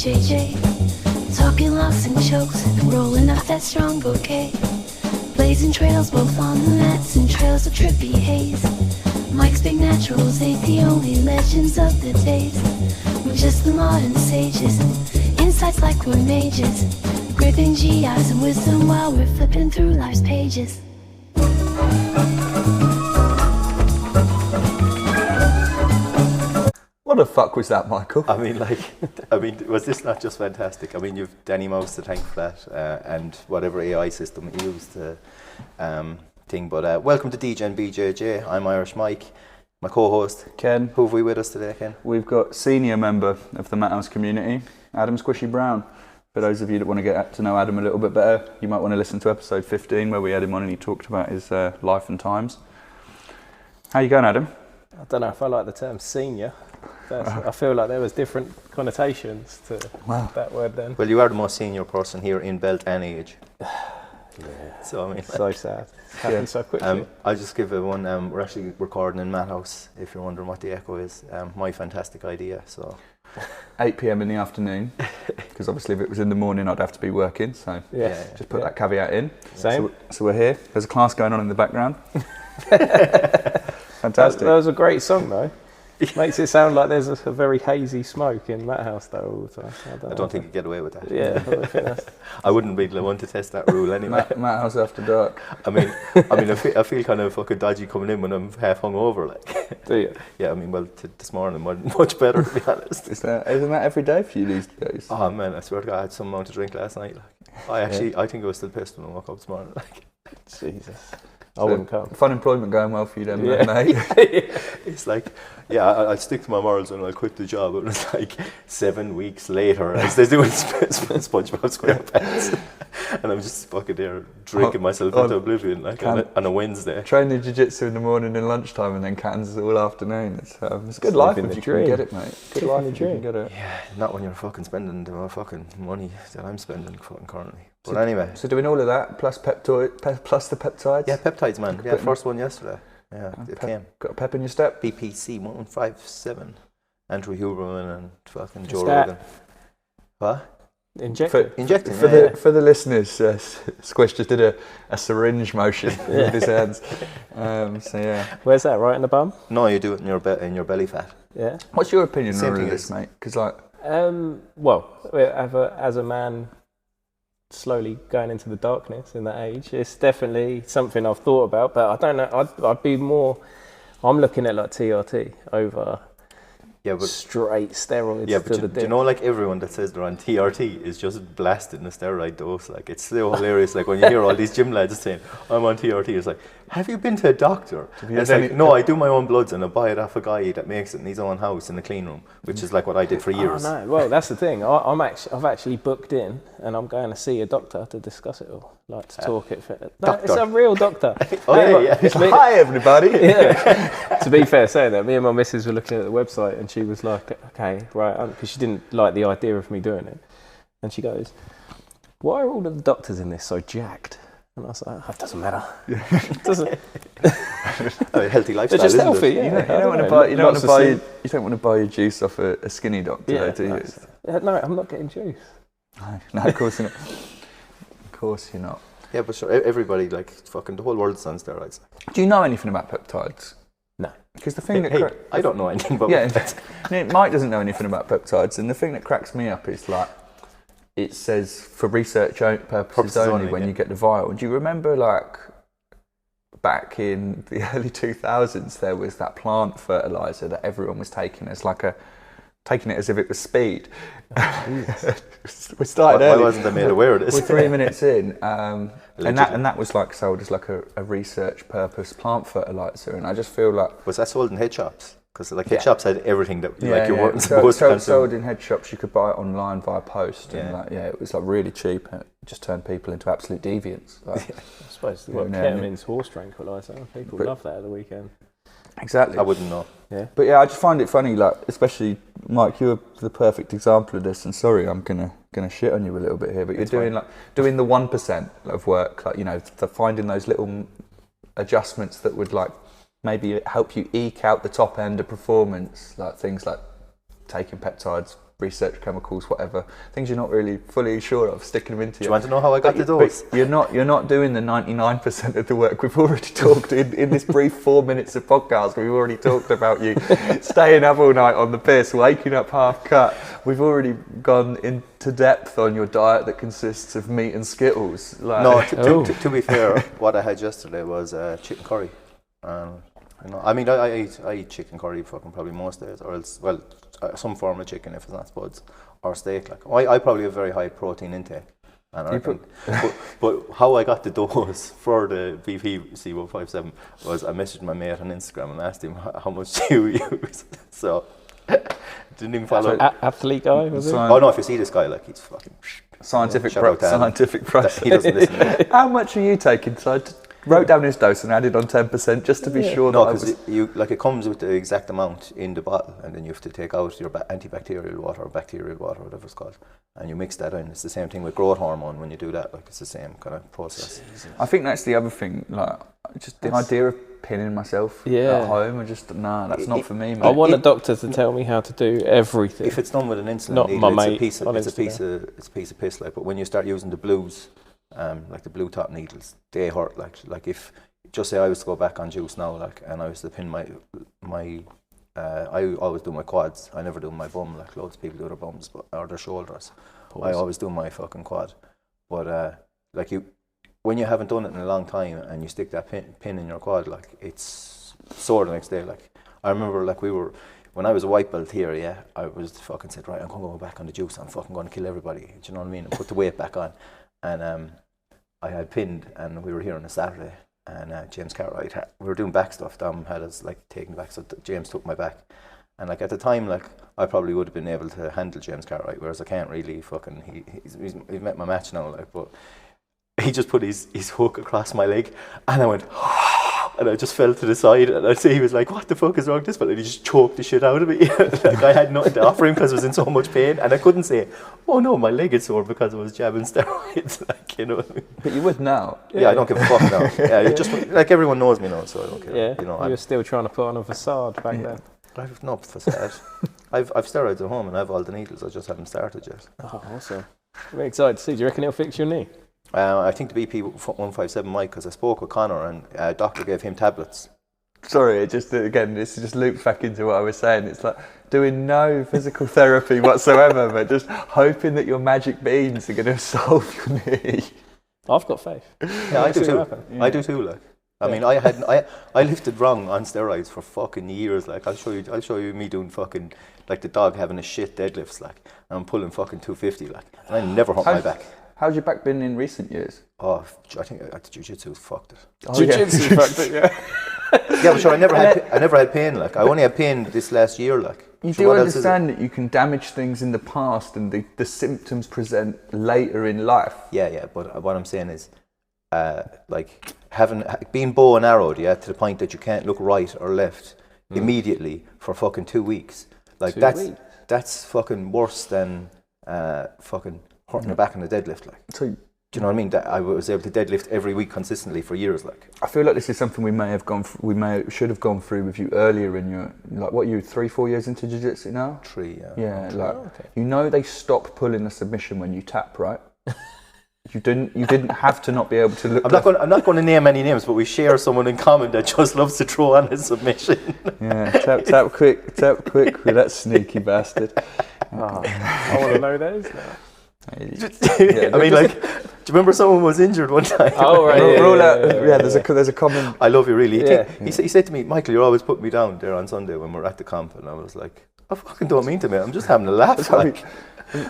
BJJ. Talking locks and chokes, rolling out that strong bouquet. Blazing trails both on the mats and trails of trippy haze. Mike's big naturals ain't the only legends of the days. We're just the modern sages, insights like we're mages, gripping GIs and wisdom while we're flipping through life's pages. What the fuck was that, Michael? I mean, was this not just fantastic? I mean, you've Danny Mouse to thank for that, and whatever AI system he used to thing. But welcome to Degen BJJ. I'm Irish Mike, my co-host Ken. Who have we with us today, Ken? We've got senior member of the Mathouse community, Adam Squishy Brown. For those of you that want to get to know Adam a little bit better, you might want to listen to episode 15 where we had him on and he talked about his life and times. How you going, Adam? I don't know if I like the term senior. I feel like there was different connotations to that word then. Well, you are the most senior person here in belt and age. Yeah. So I mean, so sad. It happened so quickly. I'll just give everyone. We're actually recording in Mathouse. If you're wondering what the echo is, my fantastic idea. So 8 p.m. in the afternoon, because obviously if it was in the morning, I'd have to be working. So just put that caveat in. Same. So we're here. There's a class going on in the background. Fantastic. That was a great song though. Makes it sound like there's a very hazy smoke in Mathouse though all the time. I don't think you get away with that. Yeah, I wouldn't be the one to test that rule anyway. Mathouse after dark. I feel kind of fucking dodgy coming in when I'm half hungover. Like, do you? Yeah, I mean, this morning much better to be honest. Isn't that every day for you these days? Oh man, I swear to God, I had some amount to drink last night. Like, I think I was still pissed when I woke up this morning. Like, Jesus. I wouldn't come. Fun employment going well for you then, mate. It's like, I'll stick to my morals and I'll quit the job. And it's like 7 weeks later, as they're doing SpongeBob SquarePants, and I'm just fucking there drinking myself into oblivion, like on a Wednesday. Training jiu-jitsu in the morning and lunchtime, and then cans all afternoon. It's a good life if you can get it, mate. Good life if you can get it. Yeah, not when you're fucking spending the fucking money that I'm spending fucking currently. But anyway. So doing all of that, plus the peptides? Yeah, peptides, man. Yeah, first one yesterday. Yeah, it came. Got a pep in your step? BPC 157. Andrew Huberman and fucking Joe Rogan. What? Injecting. For the listeners, Squish just did a syringe motion with his hands. Where's that? Right in the bum? No, you do it in your belly fat. Yeah. What's your opinion on all this, mate? Because as a man slowly going into the darkness in that age, it's definitely something I've thought about, but I don't know, I'd be more, I'm looking at like TRT over straight steroids. Yeah, but do you know, like everyone that says they're on TRT is just blasting the steroid dose. Like, it's so hilarious. Like when you hear all these gym lads saying, I'm on TRT, it's like, have you been to a doctor? It's like, no, I do my own bloods and I buy it off a guy that makes it in his own house in the clean room, which is like what I did for years. Oh, no. Well, that's the thing. I've actually booked in and I'm going to see a doctor to discuss it all, like to talk it. It's a real doctor. Hi, everybody. Yeah. To be fair, saying that, me and my missus were looking at the website and she was like, okay, right, because she didn't like the idea of me doing it. And she goes, why are all of the doctors in this so jacked? And I was like, it doesn't matter. It doesn't. A healthy lifestyle. They're just isn't healthy. It? Yeah. You don't want to buy your juice off a skinny doctor, do you? No, I'm not getting juice. No, of course you're not. Of course you're not. Yeah, but sure, everybody, like, fucking the whole world's on steroids. Do you know anything about peptides? No. Because the thing I don't know anything about peptides. Mike doesn't know anything about peptides, and the thing that cracks me up is like, it says for research purposes only when you get the vial. Do you remember, like, back in the early 2000s, there was that plant fertilizer that everyone was taking as taking it as if it was speed. We started early. Why wasn't I made aware of this? We're 3 minutes in, and that was like sold as like a research purpose plant fertilizer, and I just feel like, was that sold in head shops? Because like head shops had everything that you weren't supposed to consume. Sold in head shops. You could buy it online via post, and it was like really cheap. And it just turned people into absolute deviants. Like, I suppose ketamine's horse tranquilizer. People love that at the weekend. Exactly. I wouldn't know. Yeah. But I just find it funny, like, especially Mike, you're the perfect example of this. And sorry, I'm gonna shit on you a little bit here, but you're doing the 1% of work, like, finding those little adjustments that would like maybe help you eke out the top end of performance, like things like taking peptides research chemicals, whatever, things you're not really fully sure of, sticking them into Do you want to know how I got the dose? You're not doing the 99% of the work. We've already talked in this brief 4 minutes of podcast. We've already talked about you staying up all night on the piss, waking up half cut. We've already gone into depth on your diet that consists of meat and Skittles. Like, no, to be fair, what I had yesterday was chicken curry. I mean, I eat chicken curry fucking probably most days, or else, well, some form of chicken if it's not spuds, or steak. Like I probably have very high protein intake. And but how I got the dose for the BPC157 was I messaged my mate on Instagram and asked him how much do you use. So didn't even follow. Athlete guy, was it? Oh no! If you see this guy, like he's fucking scientific process. He doesn't listen. How much are you taking? So I wrote down his dose and added on 10% just to be sure. No, because it comes with the exact amount in the bottle, and then you have to take out your antibacterial water or bacterial water, whatever it's called, and you mix that in. It's the same thing with growth hormone when you do that. Like it's the same kind of process. I think that's the other thing. Like just the idea of pinning myself at home, and just that's not for me, mate. I want a doctor to tell me how to do everything. If it's done with an insulin not needle, my it's a piece of piss. Like, but when you start using the blues, like the blue top needles, they hurt. Like if just say I was to go back on juice now, like, and I was to pin my I always do my quads. I never do my bum like loads of people do their bums or their shoulders. I always do my fucking quad. But when you haven't done it in a long time and you stick that pin in your quad, like it's sore the next day. Like I remember, like when I was a white belt here, I was fucking said, right, I'm going to go back on the juice. I'm fucking going to kill everybody. Do you know what I mean? And put the weight back on. And I had pinned, and we were here on a Saturday, and James Cartwright, we were doing back stuff. Dom had us like taking back, so James took my back. And like at the time, like I probably would have been able to handle James Cartwright, whereas I can't really fucking. He's met my match now, like, but he just put his hook across my leg, and I went, and I just fell to the side, and I'd say he was like, what the fuck is wrong with this fella? And he just choked the shit out of me. Like I had nothing to offer him because I was in so much pain, and I couldn't say, oh no, my leg is sore because I was jabbing steroids. Like, you know what I mean? But you would now. Yeah, I don't give a fuck now. Yeah, just like everyone knows me now, so I don't care. Yeah, you know, you were still trying to put on a facade back then. I have no facade. I've steroids at home and I have all the needles. I just haven't started yet. Oh, awesome! I'm very excited to see. Do you reckon it'll fix your knee? I think the BP157 might, because I spoke with Connor and a doctor gave him tablets. Sorry, this just loops back into what I was saying. It's like doing no physical therapy whatsoever, but just hoping that your magic beans are going to solve your knee. I've got faith. Yeah, I do too. Yeah. I do too. Like, I mean, I lifted wrong on steroids for fucking years. Like, I'll show you me doing fucking like the dog having a shit deadlifts. Like, and I'm pulling fucking 250. Like, and I never hurt my back. How's your back been in recent years? Oh, I think jiu-jitsu fucked it. Jiu-jitsu fucked it, yeah. Yeah, but sure, I never had pain. Like, I only had pain this last year. Like, you do understand that you can damage things in the past and the symptoms present later in life. Yeah, but what I'm saying is, like being bow and arrowed, to the point that you can't look right or left immediately for fucking 2 weeks. Like that's fucking worse than fucking hurting your back on the deadlift. Like, so, do you know what I mean? That I was able to deadlift every week consistently for years. Like, I feel like this is something should have gone through with you earlier in your, like, what, you 3-4 years into jiu-jitsu now? 3, yeah. Yeah, like, you know they stop pulling the submission when you tap, right? You didn't have to not be able to look. I'm not going to name any names, but we share someone in common that just loves to throw on his submission. Yeah, tap quick with that sneaky bastard. Oh, I want to know those now. I mean, like, do you remember someone was injured one time? Oh, right. There's a common. I love you, really. He said to me, Michael, you're always putting me down there on Sunday when we're at the camp, and I was like, I fucking don't mean to, mate. I'm just having a laugh. Like,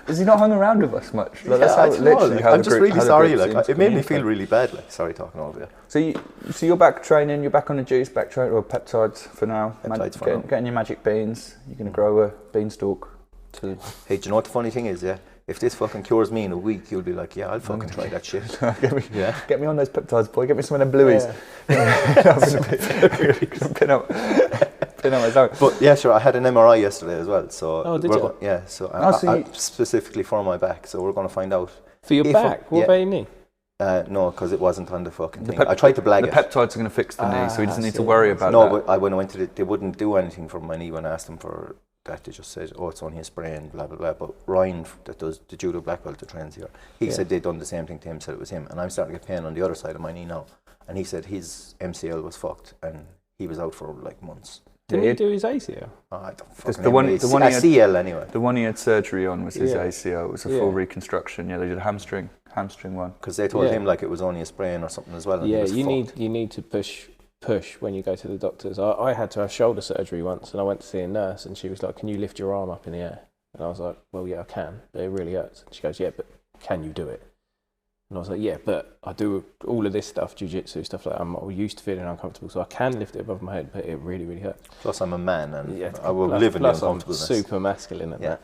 has he not hung around with us much? Like, I'm just really sorry. Like, it made me feel really bad. Like, sorry talking over you. So you're back training. You're back on the juice, back training, or peptides for now. Getting your magic beans. You're gonna grow a beanstalk. Hey, do you know what the funny thing is? Yeah, if this fucking cures me in a week, you'll be like, yeah, I'll fucking try that shit. Get me on those peptides, boy. Get me some of them blueies. Pin up my zone. But yeah, sure. I had an MRI yesterday as well. So did you? So specifically for my back. So we're going to find out for your back. What about your knee? No, because it wasn't on the fucking thing. I tried to blag it. The peptides are going to fix the knee, so he doesn't need to worry about that. No, but when I went to they wouldn't do anything for my knee when I asked them for that they just said, oh, it's only a sprain, blah, blah, blah. But Ryan, that does the judo black belt that trains here, he said they'd done the same thing to him, said it was him. And I'm starting to get pain on the other side of my knee now. And he said his MCL was fucked and he was out for like months. Did he do his ACL? Oh, I don't Because fucking the one he had, ACL anyway. The one he had surgery on was his Yeah. ACL. It was a full reconstruction. Yeah, they did a hamstring one. Because they told him like it was only a sprain or something as well. And Yeah, you need to push when you go to the doctors. I had to have shoulder surgery once, and I went to see a nurse, and she was like, "Can you lift your arm up in the air?" And I was like, "Well, yeah, I can, but it really hurts." And she goes, "Yeah, but can you do it?" And I was like, "Yeah, but I do all of this stuff, jiu-jitsu, stuff like that. I'm used to feeling uncomfortable, so I can lift it above my head, but it really, really hurts." Plus, I'm a man, and I will live in the uncomfortableness. I'm super masculine at that.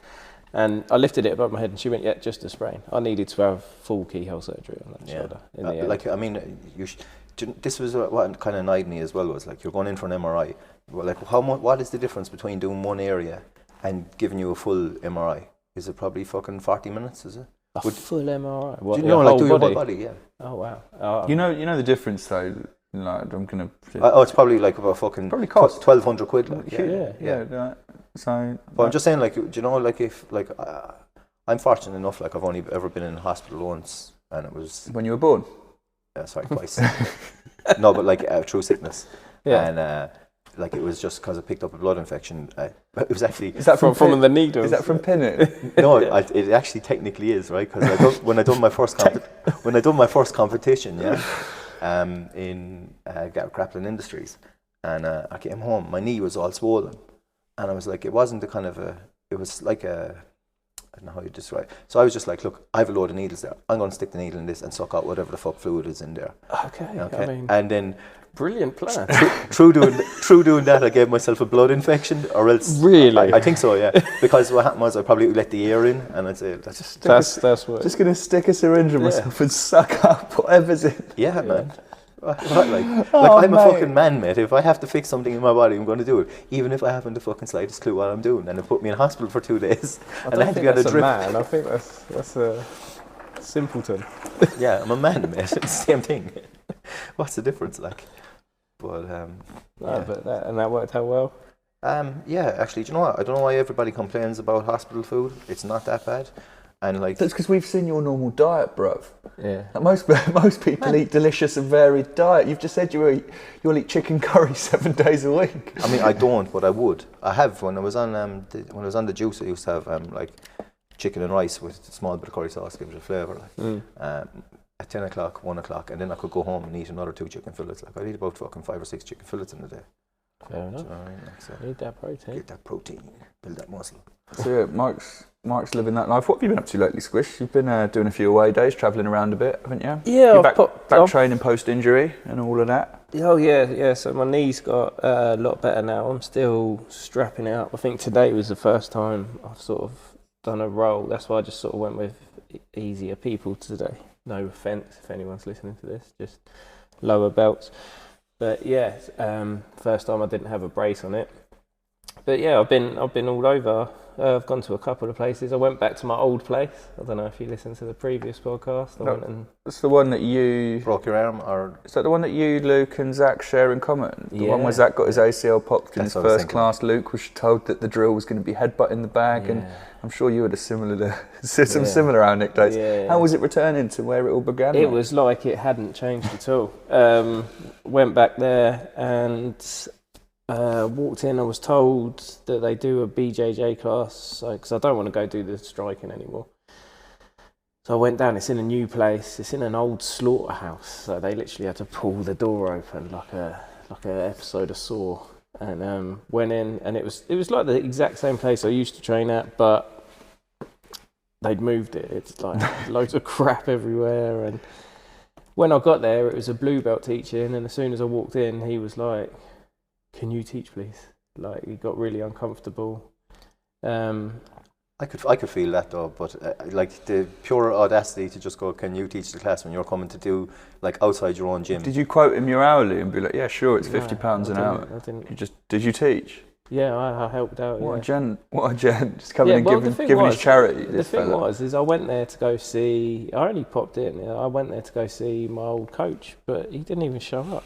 And I lifted it above my head, and she went, "Yeah, just a sprain." I needed to have full keyhole surgery on that shoulder. In the end. Like, I mean, this was what kind of annoyed me as well. Was like, you're going in for an MRI. Well, like, what is the difference between doing one area and giving you a full MRI? Is it probably fucking 40 minutes? Is it? Full MRI? What, do you know, like, do your whole body? Yeah. Oh wow. You know the difference though. Like, I'm gonna. It's probably like about fucking probably cost $1,200. Like, yeah. So. But I'm just saying, like, do you know, like, if like I'm fortunate enough, like, I've only ever been in hospital once, and it was when you were born. Sorry, twice. No, but like through sickness. Yeah. And like, it was just because I picked up a blood infection. It was actually. Is that from the needle? Is that from pinning? No, it actually technically is, right? Because when I done my first competition, in Grappling Industries, and I came home, my knee was all swollen, and I was like, it wasn't the kind of it was like I don't know how you describe it. So I was just like, look, I have a load of needles there. I'm going to stick the needle in this and suck out whatever the fuck fluid is in there. Okay. I mean, and then brilliant plan. Through doing that, I gave myself a blood infection, or else. Really? I think so, yeah. Because what happened was I probably let the air in, and I'd say that's what. Just gonna stick a syringe in myself and suck up whatever's in. Yeah, man. I'm a fucking man, mate. If I have to fix something in my body, I'm going to do it, even if I haven't the fucking slightest clue what I'm doing. And they put me in hospital for 2 days, and I had to get a drip. Man, I think that's a simpleton. Yeah, I'm a man, mate. It's the same thing. What's the difference, like? But but that worked out well. Yeah, actually, do you know what? I don't know why everybody complains about hospital food. It's not that bad. And like, that's because we've seen your normal diet, bruv. Yeah. Like most people eat delicious and varied diet. You've just said you'll eat chicken curry 7 days a week. I mean, I don't, but I would. I have when I was on the juice. I used to have like chicken and rice with a small bit of curry sauce, give it a flavour. Like, at 10 o'clock, 1 o'clock, and then I could go home and eat another 2 chicken fillets. Like, I'd eat about fucking 5 or 6 chicken fillets in a day. Fair enough. You know what I mean? Like, so need that protein. Get that protein, build that muscle. So yeah, Mark's living that life. What have you been up to lately, Squish? You've been doing a few away days, travelling around a bit, haven't you? Yeah. You're back training post-injury and all of that. Oh yeah. So my knee's got a lot better now. I'm still strapping it up. I think today was the first time I've sort of done a roll. That's why I just sort of went with easier people today. No offence if anyone's listening to this, just lower belts. But yeah, first time I didn't have a brace on it. But yeah, I've been all over. I've gone to a couple of places. I went back to my old place. I don't know if you listened to the previous podcast. It's the one that you broke your arm, or is that the one that you, Luke, and Zach share in common? The one where Zach got his ACL popped in his first class. Luke was told that the drill was going to be headbutting the bag, and I'm sure you had some similar anecdotes. Yeah. How was it returning to where it all began? It was like it hadn't changed at all. Went back there and walked in. I was told that they do a BJJ class, because I don't want to go do the striking anymore. So I went down. It's in a new place. It's in an old slaughterhouse. So they literally had to pull the door open like a episode of Saw, and went in, and it was like the exact same place I used to train at, but they'd moved it. It's like loads of crap everywhere. And when I got there, it was a blue belt teaching, and as soon as I walked in, he was like, "Can you teach, please?" Like, he got really uncomfortable. I could feel that though, but like the pure audacity to just go, "Can you teach the class?" when you're coming to do like outside your own gym. Did you quote him your hourly and be like, "Yeah, sure, it's £50 an hour"? I didn't. Did you teach? Yeah, I helped out. What a gent! Just coming and giving his charity. The thing was, I went there to go see. I only popped in. I went there to go see my old coach, but he didn't even show up.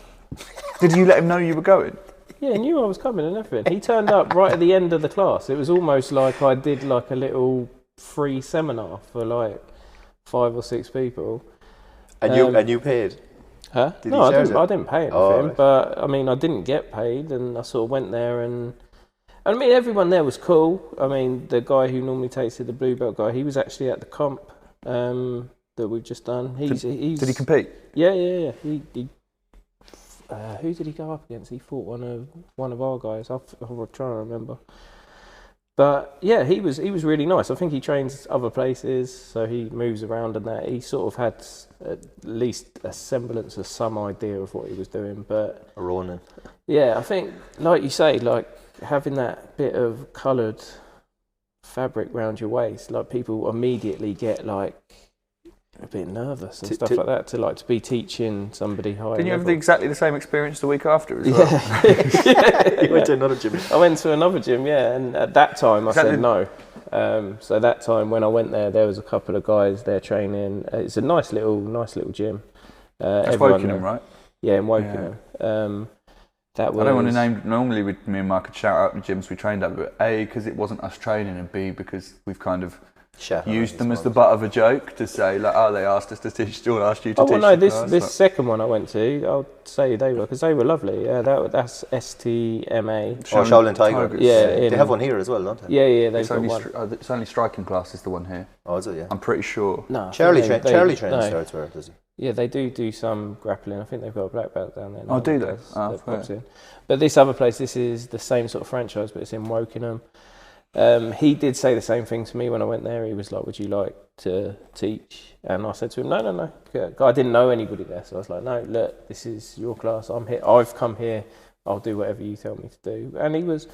Did you let him know you were going? Yeah, he knew I was coming and everything. He turned up right at the end of the class. It was almost like I did like a little free seminar for like 5 or 6 people. And you paid? Huh? Did no, he charge I didn't pay anything. right. But I mean, I didn't get paid, and I sort of went there, and I mean, everyone there was cool. I mean, the guy who normally takes it, the blue belt guy, he was actually at the comp that we've just done. Did he compete? Yeah. He who did he go up against? He fought one of our guys. I'll try and remember. But yeah, he was really nice. I think he trains other places, so he moves around and that. He sort of had at least a semblance of some idea of what he was doing. But A Ronin. yeah, I think, like you say, like having that bit of coloured fabric round your waist, like people immediately get like a bit nervous and stuff like that to be teaching somebody high. Didn't you have exactly the same experience the week after as well? Yeah. You went to another gym. I went to another gym, yeah, and at that time I said no. So that time when I went there was a couple of guys there training. It's a nice little gym. That's Wokingham, right? Yeah, in Wokingham. That was. I don't want to name. Normally, me and Mark could shout out the gyms we trained at, but A, because it wasn't us training, and B, because we've kind of used them as the butt of a joke to say, like, oh, they asked us to teach, or asked you to teach. Oh, well, no, this second one I went to, I'll say because they were lovely. Yeah, that's STMA. Shaolin Tigers. Yeah, they have one here as well, don't they? Yeah, they've got one. It's only striking class is the one here. Oh, is it? Yeah. I'm pretty sure. No, Charlie trains there, does he? Yeah, they do some grappling. I think they've got a black belt down there. Oh, do they? But this other place, this is the same sort of franchise, but it's in Wokingham. He did say the same thing to me when I went there. He was like, would you like to teach? And I said to him, no. I didn't know anybody there. So I was like, no, look, this is your class. I'm here. I've come here. I'll do whatever you tell me to do. And he was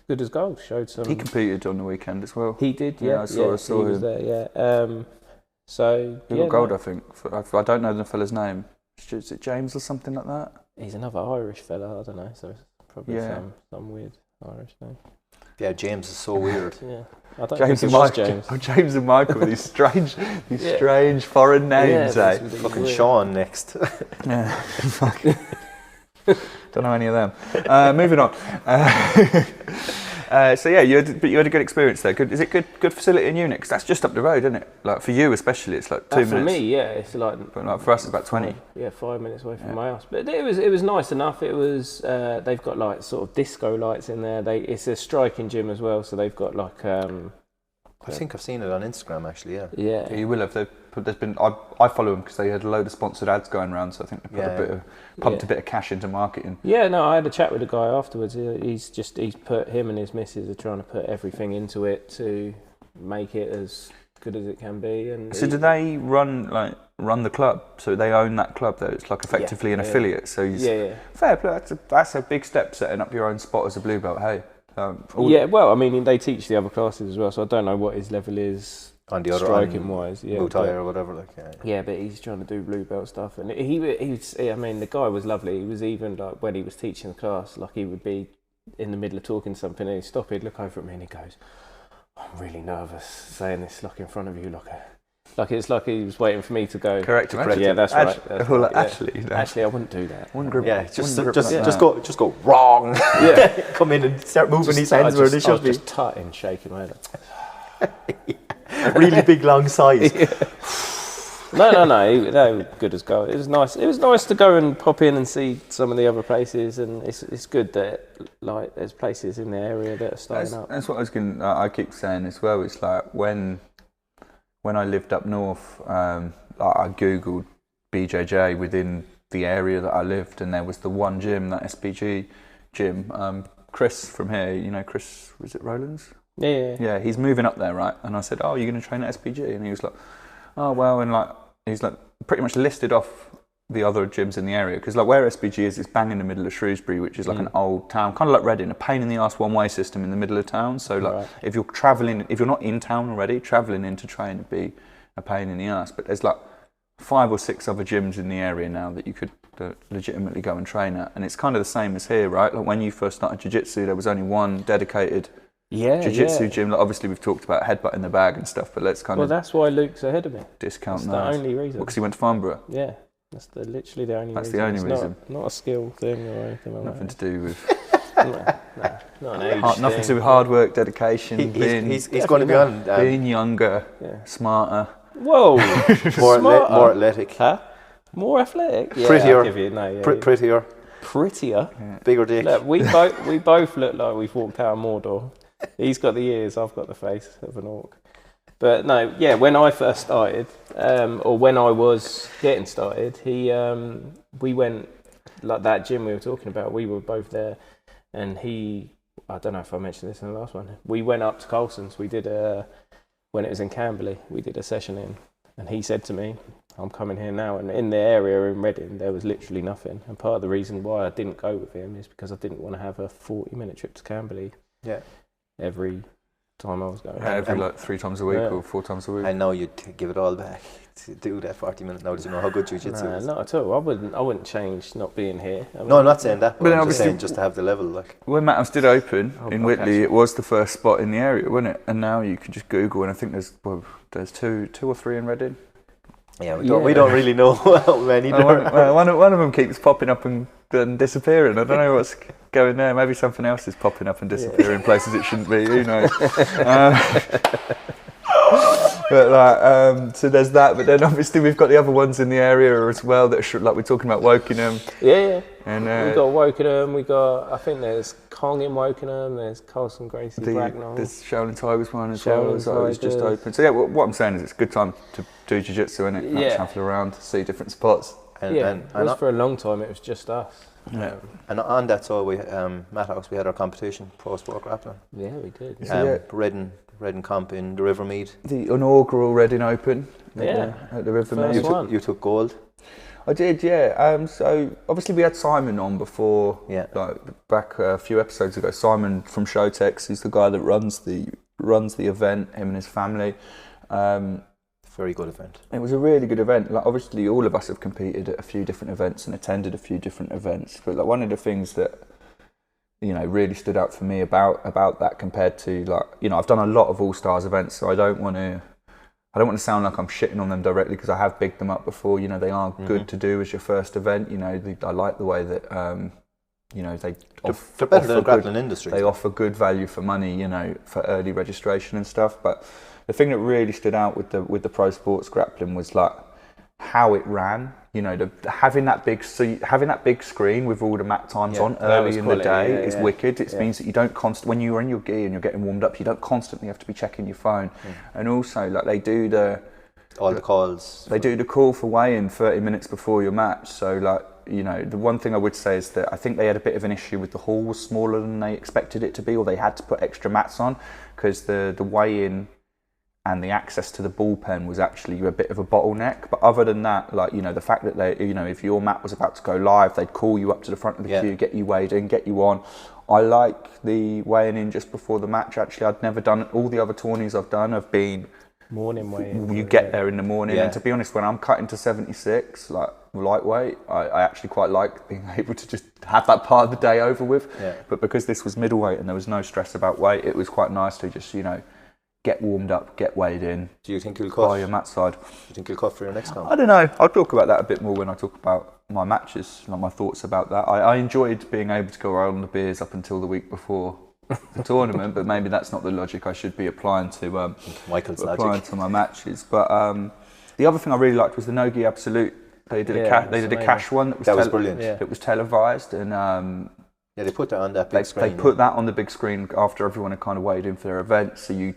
good as gold. Showed some. He competed on the weekend as well. He did, yeah. I saw he was him. there, yeah. So he got gold, I think. I don't know the fella's name. Is it James or something like that? He's another Irish fella. I don't know. So it's probably some weird Irish name. Yeah, James is so weird. Yeah, I don't think it was James. James and Michael, these strange foreign names. Fucking weird. Sean next. Yeah, don't know any of them. Moving on. So yeah, you had a good experience there. Is it good facility in Unix? That's just up the road, isn't it? Like for you especially, it's like 2 minutes. For me, yeah, it's like. But like for us, it's about 20. 5 minutes away from my house. But it was nice enough. It was they've got like sort of disco lights in there. It's a striking gym as well, so they've got like. I think I've seen it on Instagram actually. Yeah, you will have. There's been. I follow them because they had a load of sponsored ads going around, so I think they pumped a bit of cash into marketing. Yeah, no, I had a chat with a guy afterwards. He's put him and his missus are trying to put everything into it to make it as good as it can be. And so do they run the club? So they own that club though. It's like effectively an affiliate. So fair play. That's a big step, setting up your own spot as a blue belt. Hey. Well, I mean, they teach the other classes as well, so I don't know what his level is on the other striking wise. Yeah, Muay Thai or whatever, Yeah, but he's trying to do blue belt stuff, and he was. I mean, the guy was lovely. He was even like when he was teaching the class, like he would be in the middle of talking something, and he'd stop, he'd look over at me, and he goes, "I'm really nervous saying this like in front of you, like it's like he was waiting for me to go." Correct. Yeah, that's right. Actually, I wouldn't do that. Just go wrong. Yeah, come in and start moving these hands where they should be. Just tutting, shaking my head. Really big, long size. No. They were good as gold. It was nice. It was nice to go and pop in and see some of the other places, and it's good that like there's places in the area that are starting up. That's what I was going. I keep saying as well. It's like when I lived up north, I googled BJJ within the area that I lived, and there was the one gym, that SPG gym. Chris from here, Chris, was it Rowlands? Yeah, he's moving up there, right? And I said, "Oh, you're going to train at SPG?" And he was like, "Oh, well," and he's pretty much listed off the other gyms in the area, because where SPG is, it's bang in the middle of Shrewsbury, which is an old town, kind of like Reading, a pain in the arse one-way system in the middle of town. So if you're travelling, if you're not in town already, travelling in to train would be a pain in the arse. But there's 5 or 6 other gyms in the area now that you could legitimately go and train at, and it's kind of the same as here, right? Like when you first started jiu-jitsu, there was only one dedicated jiu-jitsu gym. Obviously we've talked about headbutt in the bag and stuff, but let's kind of that's why Luke's ahead of me. Discount that's that. the only reason. Because he went to Farnborough. Yeah, that's literally the only reason. That's the only reason. Not a skill thing or anything like Nothing that. to do with Not an age Nothing thing. to do with hard work, dedication, He's going to be on being younger, smarter. Whoa, more athletic. Huh? More athletic? Yeah, Prettier. I'll give you, no, yeah, Prettier. Prettier? Bigger dick. Look, we both look like we've walked out of Mordor. He's got the ears, I've got the face of an orc. But no, yeah, when I first started, or when I was getting started, we went, like that gym we were talking about, we were both there, and I don't know if I mentioned this in the last one, we went up to Colson's, we did when it was in Camberley, we did a session in, and he said to me, I'm coming here now, and in the area in Reading there was literally nothing, and part of the reason why I didn't go with him is because I didn't want to have a 40-minute trip to Camberley every time I was going. Every like 3 times a week or 4 times a week. I know you'd give it all back to do that 40 minutes. Now, did you know how good jiu-jitsu is? Not at all. I wouldn't change not being here. No, I'm not saying that, but I'm obviously, just saying just to have the level. Like when Mathouse did open in Whitley, it was the first spot in the area, wasn't it? And now you can just Google, and I think there's two or three in Reading. Yeah, we don't really know how many. One of them keeps popping up and disappearing. I don't know what's going there. Maybe something else is popping up and disappearing places it shouldn't be. Who knows? But so there's that. But then obviously we've got the other ones in the area as well that are like we're talking about Wokingham. Yeah. And we got Wokingham. I think there's Kong in Wokingham. There's Carlson Gracie Bracknell. There's Shaolin Tigers one as well. It was just open. So yeah, what I'm saying is it's a good time to do jiu-jitsu, isn't it? Yeah. Travel around, see different spots. And it was for a long time. It was just us. Yeah. And on that, so we Mathouse, we had our competition, Pro Sport Grappling. Yeah, we did. Reading comp in the River Mead. The inaugural Reading Open. At the River First Mead. one. You took gold. I did, yeah. So obviously we had Simon on before, like back a few episodes ago. Simon from Showtex, he's the guy that runs the event. Him and his family. Very good event. It was a really good event. Like obviously, all of us have competed at a few different events and attended a few different events. But like one of the things that really stood out for me about that compared to I've done a lot of All Stars events, so I don't want to sound like I'm shitting on them directly because I have bigged them up before. They are good to do as your first event. I like the way that they're better than the grappling industry. They offer good value for money, for early registration and stuff. But the thing that really stood out with the Pro Sports Grappling was like how it ran. Having that big screen with all the mat times on early in the day is wicked. It means that you don't when you're in your gi and you're getting warmed up, you don't constantly have to be checking your phone. And also, like they do all the calls. They do the call for weigh-in 30 minutes before your match. So the one thing I would say is that I think they had a bit of an issue with the hall was smaller than they expected it to be, or they had to put extra mats on because the weigh-in and the access to the bullpen was actually a bit of a bottleneck. But other than that, the fact that they, if your mat was about to go live, they'd call you up to the front of the queue, get you weighed in, get you on. I like the weighing in just before the match. Actually, I'd never done all the other tourneys I've done have been morning weigh-in. You get there in the morning, and to be honest, when I'm cutting to 76, like lightweight, I actually quite like being able to just have that part of the day over with. But because this was middleweight and there was no stress about weight, it was quite nice to just get warmed up, get weighed in. Do you think you'll cut? By your mat side. Do you think you'll cut for your next comp? I don't know. I'll talk about that a bit more when I talk about my matches, like my thoughts about that. I enjoyed being able to go around on the beers up until the week before the tournament, but maybe that's not the logic I should be applying to Michael's applying to my matches. But the other thing I really liked was the No-Gi Absolute. They did a cash one that was brilliant. It was televised, and they put that on that big screen. They put that on the big screen after everyone had kind of weighed in for their event. So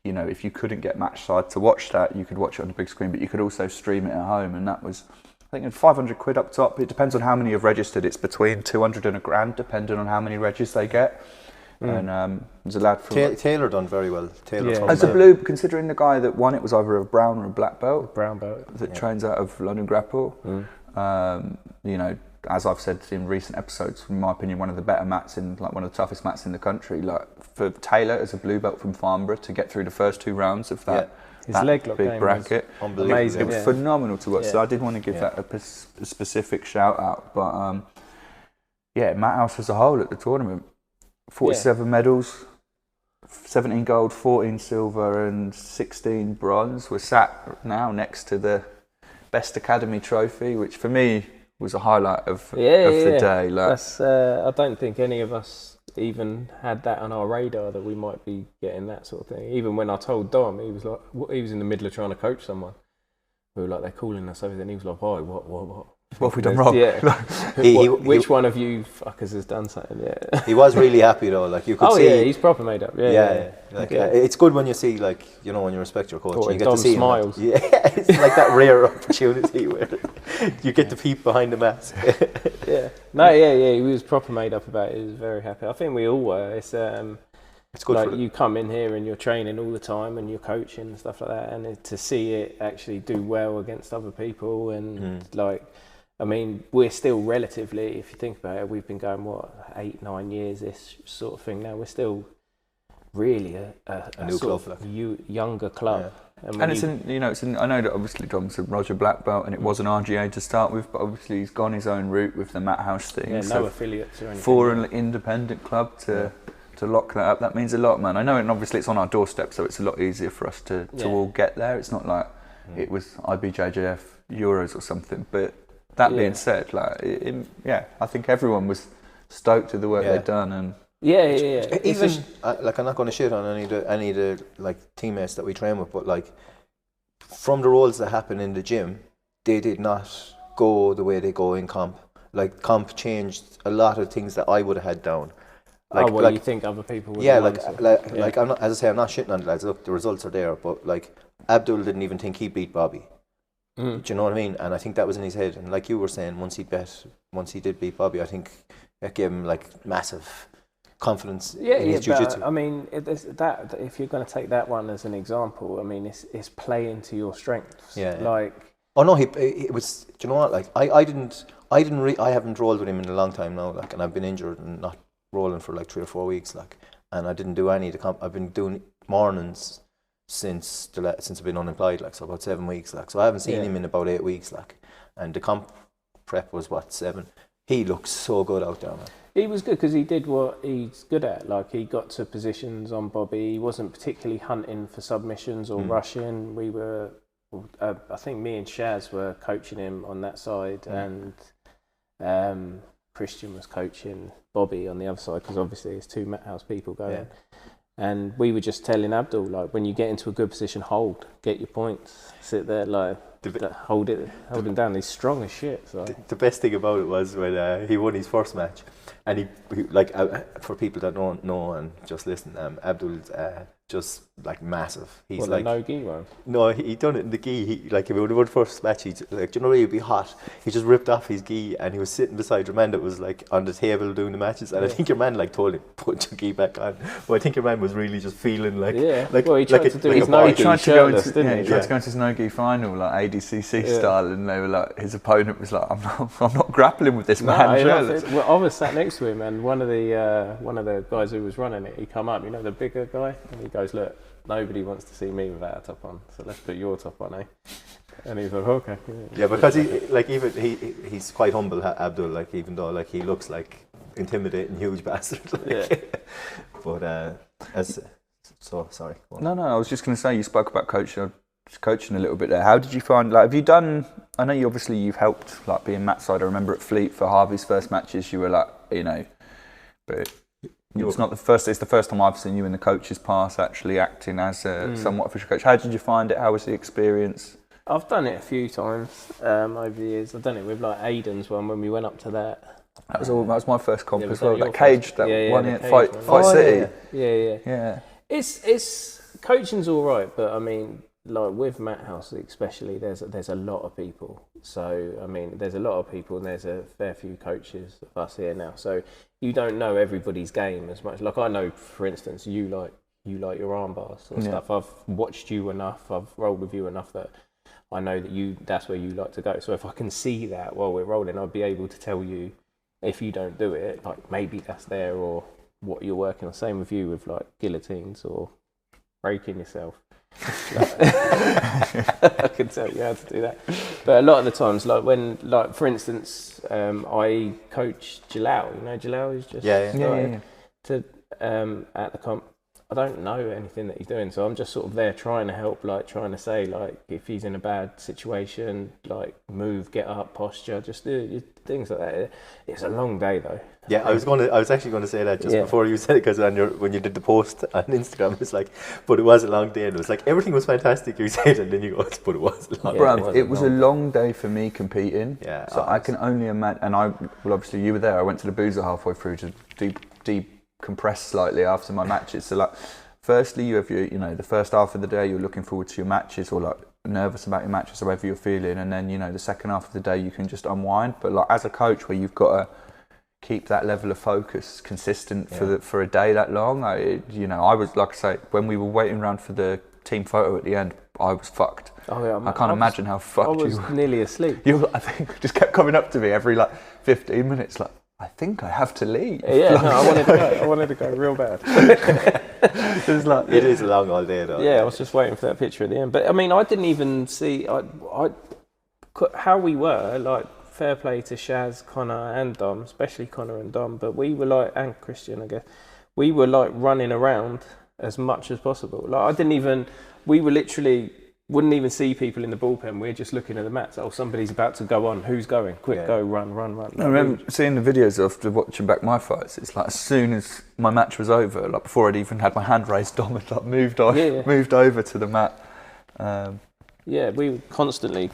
if you couldn't get match side to watch that, you could watch it on the big screen, but you could also stream it at home, and that was, I think, 500 quid up top. It depends on how many have registered. It's between 200 and £1,000, depending on how many regis they get. And there's a lad from Taylor done very well. As a blue, considering the guy that won it was either a brown or a black belt. Brown belt that trains out of London Grapple. As I've said in recent episodes, in my opinion, one of the better mats one of the toughest mats in the country. Like for Taylor as a blue belt from Farnborough to get through the first 2 rounds of that. His leg lock big bracket, amazing. It was phenomenal to watch. So I did want to give that a specific shout out. But Mathouse as a whole at the tournament, 47 medals, 17 gold, 14 silver, and 16 bronze. We're sat now next to the Best Academy trophy, which for me was a highlight of the day. Like, that's I don't think any of us even had that on our radar that we might be getting that sort of thing. Even when I told Dom, he was like, he was in the middle of trying to coach someone. We were like, they're calling us over there, and he was like, oh, what have we done wrong? Yeah. Which one of you fuckers has done something? Yeah. He was really happy though. Like you could see. Yeah, he's proper made up. Yeah. Like, it's good when you see, like, you know, when you respect your coach, and you get Dom to see smiles. him. Yeah, it's like that rare opportunity where you get to peep behind the mask. He was proper made up about it. He was very happy. I think we all were. It's good. Like you come in here and you're training all the time and you're coaching and stuff like that, and to see it actually do well against other people and like, I mean, we're still relatively, if you think about it, we've been going 8-9 years this sort of thing now. We're still really a new sort club, of younger club. Yeah. And it's I know that obviously Dom's a Roger Black belt and it was an RGA to start with, but obviously he's gone his own route with the Mathouse thing. Yeah, so no affiliates or anything. For an independent club to lock that up, that means a lot, man. I know, and obviously it's on our doorstep, so it's a lot easier for us to all get there. It's not like it was IBJJF Euros or something. But that being said, like, I think everyone was stoked with the work they'd done, and even like, I'm not going to shit on any of the like teammates that we train with, but like from the roles that happen in the gym, they did not go the way they go in comp. Like comp changed a lot of things that I would have had down. Like, you think other people would? Like I'm not, as I say, I'm not shitting on the lads. Look, the results are there, but like Abdul didn't even think he beat Bobby. Do you know what I mean? And I think that was in his head. And like you were saying, once he did beat Bobby, I think that gave him like massive confidence in his jiu-jitsu. I mean, if you're going to take that one as an example, I mean, it's play into your strengths. Yeah. Like. Oh no, it was. Do you know what? Like I haven't rolled with him in a long time now. Like, and I've been injured and not rolling for like 3 or 4 weeks. Like, and I didn't do any of the comp. I've been doing mornings since I've been unemployed. Like, so about 7 weeks. Like, so I haven't seen him in about 8 weeks. Like, and the comp prep was 7. He looks so good out there, man. He was good because he did what he's good at. Like, he got to positions on Bobby. He wasn't particularly hunting for submissions or rushing. We were, I think me and Shaz were coaching him on that side, and Christian was coaching Bobby on the other side, because obviously it's 2 Mathouse people going. Yeah. And we were just telling Abdul, like, when you get into a good position, get your points, sit there, like, hold him down. He's strong as shit. So. The best thing about it was when he won his first match, and he like, for people that don't know and just listen, Abdul's just like massive. He's like no gi one. No, he done it in the gi. He like, if he would have won first match, he'd like, do you know where he'd be hot? He just ripped off his gi and he was sitting beside your man that was like on the table doing the matches, and I think your man like told him, put your gi back on. But I think your man was really just feeling like, well, he tried to do his no gi shirtless, didn't he? He tried to go into his no gi final, like ADCC style, and they were like, his opponent was like, I'm not grappling with this man. I was sat next to him, and one of the guys who was running it, he come up, the bigger guy, and he goes, look, nobody wants to see me without a top on, so let's put your top on, eh? And he's like, okay. Yeah, because he's quite humble, Abdul. Like, even though like he looks like intimidating huge bastard. Like, but sorry. No, I was just going to say, you spoke about coaching a little bit there. How did you find, like, have you done? I know you've helped, like, being mat side. I remember at Fleet for Harvey's first matches, you were like, but. It's not the first. It's the first time I've seen you in the coach's pass actually acting as a somewhat official coach. How did you find it? How was the experience? I've done it a few times over the years. I've done it with like Aiden's one when we went up to that. That was my first comp as well. That cage, that one here, Fight City. Yeah. It's coaching's all right, but I mean, like with Mathouse especially, there's a lot of people. So I mean, there's a lot of people, and there's a fair few coaches of us here now. So you don't know everybody's game as much. Like, I know, for instance, you like your arm bars and stuff. I've watched you enough. I've rolled with you enough that I know that that's where you like to go. So if I can see that while we're rolling, I'll be able to tell you if you don't do it, like maybe that's there or what you're working on. Same with you with like guillotines or breaking yourself. I can tell you how to do that. But a lot of the times, like when, like for instance, I coach Jalal. You know Jalal is just started to at the comp, I don't know anything that he's doing, so I'm just sort of there trying to help, like trying to say, like, if he's in a bad situation, like move, get up, posture, just do things like that. It's a long day though. Yeah, I was actually going to say that just before you said it, because when you did the post on Instagram, it was like, but it was a long day, and it was like everything was fantastic, you said, and then you go, but it was a long day. Bruv, it was a long day for me competing. Yeah. So I can only imagine, and obviously you were there. I went to the boozer halfway through to decompress slightly after my matches. So like, firstly, you have the first half of the day you're looking forward to your matches, or like nervous about your matches, however you're feeling, and then the second half of the day you can just unwind. But like as a coach, where you've got to keep that level of focus consistent for a day that long, I was, like I say, when we were waiting around for the team photo at the end, I was fucked. Oh yeah, I can't imagine how fucked you were. I was nearly asleep. You, I think, just kept coming up to me every like 15 minutes, like, I think I have to leave. Yeah, no, I wanted to go. I wanted to go real bad. It is a long all day though. Yeah, I was just waiting for that picture at the end. But I mean, I didn't even see how we were. Like, fair play to Shaz, Connor, and Dom, especially Connor and Dom. But we were like, and Christian, I guess, we were like running around as much as possible. Like, we were literally. Wouldn't even see people in the bullpen. We're just looking at the mats. Oh, somebody's about to go on. Who's going? Quick, go, run. I remember seeing the videos after watching back my fights. It's like as soon as my match was over, like before I'd even had my hand raised, Dom had like moved over to the mat. We were constantly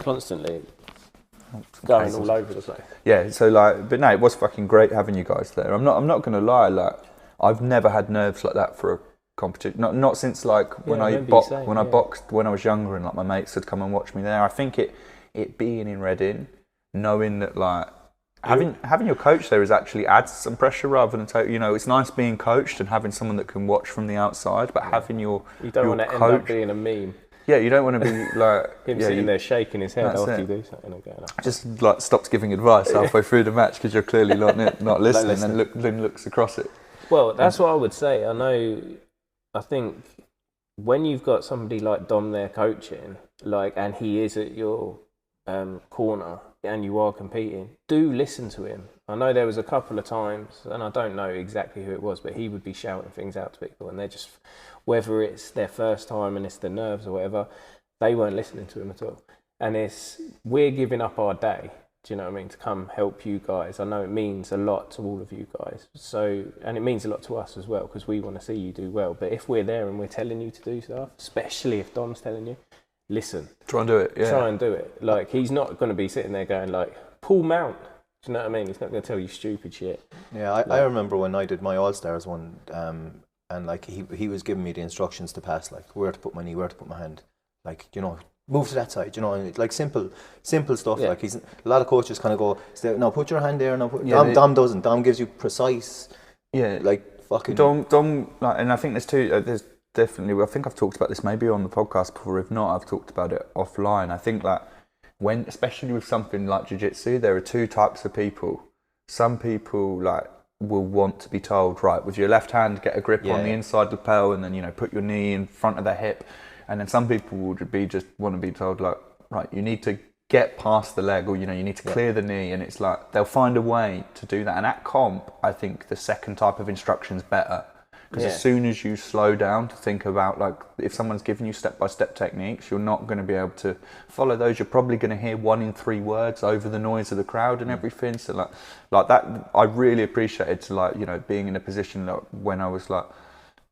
going all over the place. Yeah, so like, but no, it was fucking great having you guys there. I'm not gonna lie, like I've never had nerves like that for a competition, not since like when I boxed when I was younger, and like my mates had come and watch me there. I think it being in Reading, knowing that like having your coach there actually adds some pressure rather than it's nice being coached and having someone that can watch from the outside, but having you don't want to end up being a meme. Yeah, you don't want to be like him sitting there shaking his head after you do something and going, just like stops giving advice halfway through the match because you're clearly not listening, and then looks across it. Well, that's what I would say. I think when you've got somebody like Dom there coaching, like, and he is at your corner and you are competing, do listen to him. I know there was a couple of times, and I don't know exactly who it was, but he would be shouting things out to people, and they're just, whether it's their first time and it's the nerves or whatever, they weren't listening to him at all. And we're giving up our day, do you know what I mean, to come help you guys. I know it means a lot to all of you guys. So, and it means a lot to us as well, because we want to see you do well. But if we're there and we're telling you to do stuff, especially if Dom's telling you, listen. Try and do it, yeah. Try and do it. Like, he's not going to be sitting there going like, pull mount. Do you know what I mean? He's not going to tell you stupid shit. Yeah, I remember when I did my All-Stars one, and like he was giving me the instructions to pass, like where to put my knee, where to put my hand. Like, move to that side, and like simple stuff. Yeah. Like a lot of coaches kind of go, no, put your hand there. No, Dom doesn't. Dom gives you precise. Yeah, like fucking. Dom, like, and I think there's definitely. I think I've talked about this maybe on the podcast before. If not, I've talked about it offline. I think like when, especially with something like jiu-jitsu, there are two types of people. Some people like will want to be told, right, with your left hand, get a grip on the inside lapel, and then put your knee in front of the hip. And then some people would just want to be told, like, right, you need to get past the leg, or you need to clear the knee, and it's like they'll find a way to do that. And at comp, I think the second type of instruction is better, because as soon as you slow down to think about, like, if someone's giving you step-by-step techniques, you're not going to be able to follow those. You're probably going to hear 1 in 3 words over the noise of the crowd and everything. So like that, I really appreciated to being in a position that when I was like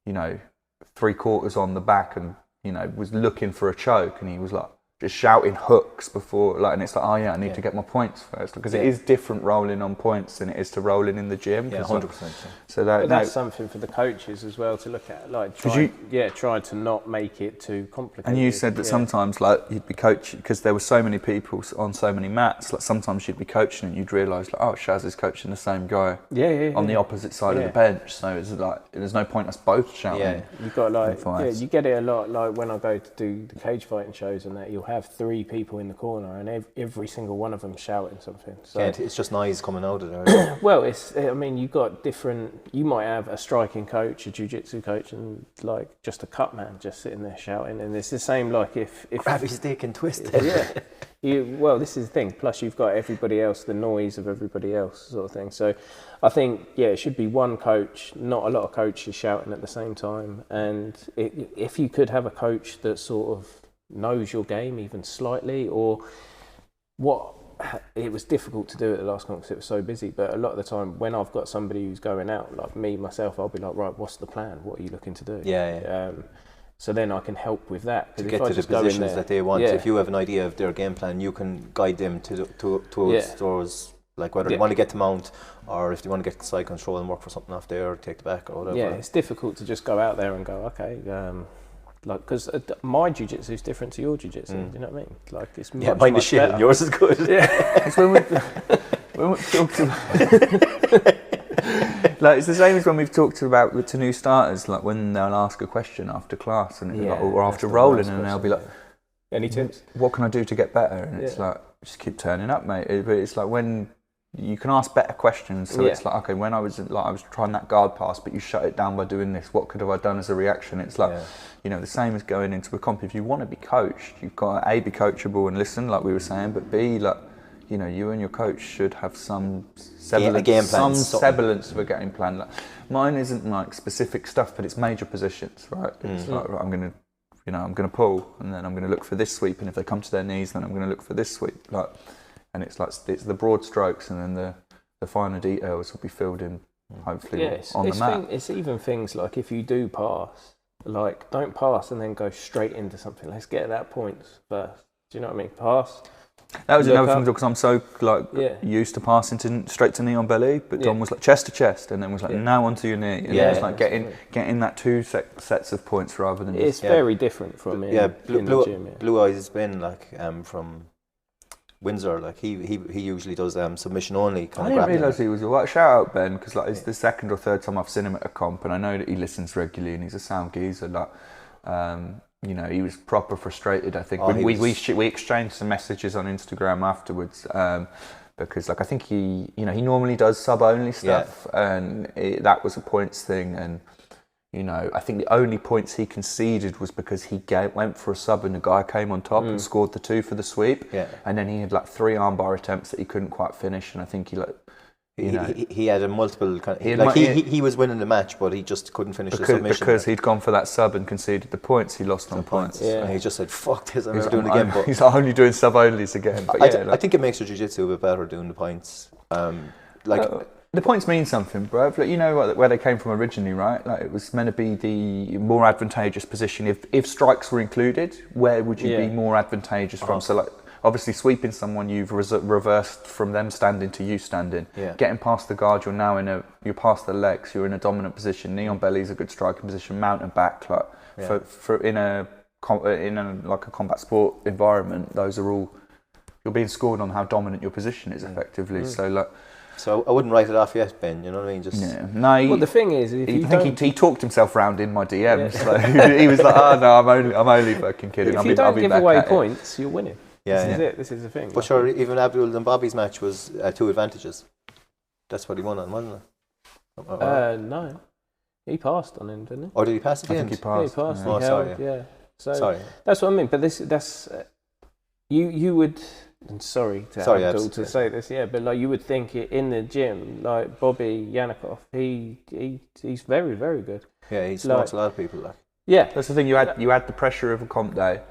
3/4 on the back and was looking for a choke, and he was like just shouting hooks before, like, and it's like, oh yeah, I need to get my points first, because it is different rolling on points than it is to rolling in the gym. Yeah, 100%. So that's something for the coaches as well to look at, like try to not make it too complicated. And you said that sometimes, like, you'd be coaching, because there were so many people on so many mats, like sometimes you'd be coaching and you'd realise, like, oh, Shaz is coaching the same guy on the opposite side of the bench, so it's like there's no point us both shouting. You've got you get it a lot, like when I go to do the cage fighting shows and that, you'll have 3 people in the corner and every single one of them shouting something. So it's just noise coming out of there. well, you've got different. You might have a striking coach, a jiu-jitsu coach, and like just a cut man just sitting there shouting. And it's the same. Like if grab his dick and twist it. Yeah. Well, this is the thing. Plus, you've got everybody else, the noise of everybody else, sort of thing. So, I think it should be one coach, not a lot of coaches shouting at the same time. And if you could have a coach that sort of knows your game even slightly, or it was difficult to do at the last conference because it was so busy. But a lot of the time, when I've got somebody who's going out, like me myself, I'll be like, right, what's the plan? What are you looking to do? So then I can help with that. To get to the positions that they want. If you have an idea of their game plan, you can guide them towards those, like whether they want to get to mount or if they want to get side control and work for something off there or take the back or whatever. Yeah, it's difficult to just go out there and go, okay, because my jiu-jitsu is different to your jiu-jitsu. Do you know what I mean? Like it's much, mine is shit and yours is good. Yeah. It's when we've talked about... Like it's the same as when we've talked about to new starters, like when they'll ask a question after class and or after rolling, and they'll be like, "Any tips? What can I do to get better?" And it's like, just keep turning up, mate. But it's like when you can ask better questions. So it's like, okay, when I was trying that guard pass, but you shut it down by doing this. What could have I done as a reaction? It's like, the same as going into a comp. If you want to be coached, you've got to A, be coachable and listen, like we were saying, but B, like, you and your coach should have some semblance of a game plan. Like, mine isn't like specific stuff, but it's major positions, right? It's like, right, I'm gonna pull, and then I'm gonna look for this sweep, and if they come to their knees, then I'm gonna look for this sweep. Like, and it's the broad strokes, and then the finer details will be filled in, hopefully, on the map. It's even things like if you do pass, like don't pass and then go straight into something. Let's get that point first. Do you know what I mean? Pass. That was another thing because I'm so used to passing straight to knee on belly, but Don was like chest to chest, and then was like now onto your knee, and it was like getting that 2 sets of points rather than. It's very different from in the gym. Blue Eyes has been like from Windsor, like he usually does submission only. I didn't realise he was a white. Shout out Ben, because like it's the second or third time I've seen him at a comp, and I know that he listens regularly, and he's a sound geezer. Like, he was proper frustrated. I think we exchanged some messages on Instagram afterwards, because like I think he normally does sub only stuff, and that was a points thing, and I think the only points he conceded was because he went for a sub and the guy came on top and scored the 2 for the sweep, and then he had like 3 armbar attempts that he couldn't quite finish, and I think he had a multiple he was winning the match, but he just couldn't finish the submission because he'd gone for that sub and conceded the points. He lost on points. And he just said, "Fuck this! I'm never doing it again." But he's only doing sub onlys again. But I think it makes your jiu-jitsu a bit better doing the points. The points mean something, bro. Like, where they came from originally, right? Like it was meant to be the more advantageous position. If strikes were included, where would you be more advantageous from? So like, obviously sweeping someone, you've reversed from them standing to you standing. Getting past the guard, you're past the legs, you're in a dominant position. Knee on belly is a good striking position. Mount and back, like for in a combat sport environment, those are all, you're being scored on how dominant your position is effectively. So I wouldn't write it off yet, Ben. You know what I mean? Well, the thing is, he talked himself round in my DMs. So he was like, "Oh no, I'm only fucking kidding." If you don't give away points, you're winning. This is the thing. But sure, even Abdul and Bobby's match was 2 advantages. That's what he won on, wasn't it? No, he passed on him, didn't he? Or did he pass at the end? I think he passed. Yeah, he passed. Oh, sorry. So sorry. That's what I mean. But that's you would. And sorry Abdul to say this, but like you would think in the gym, like Bobby Yanikov, he's very, very good. Yeah, he smokes a lot of people. Like. Yeah, that's the thing. You had the pressure of a comp day.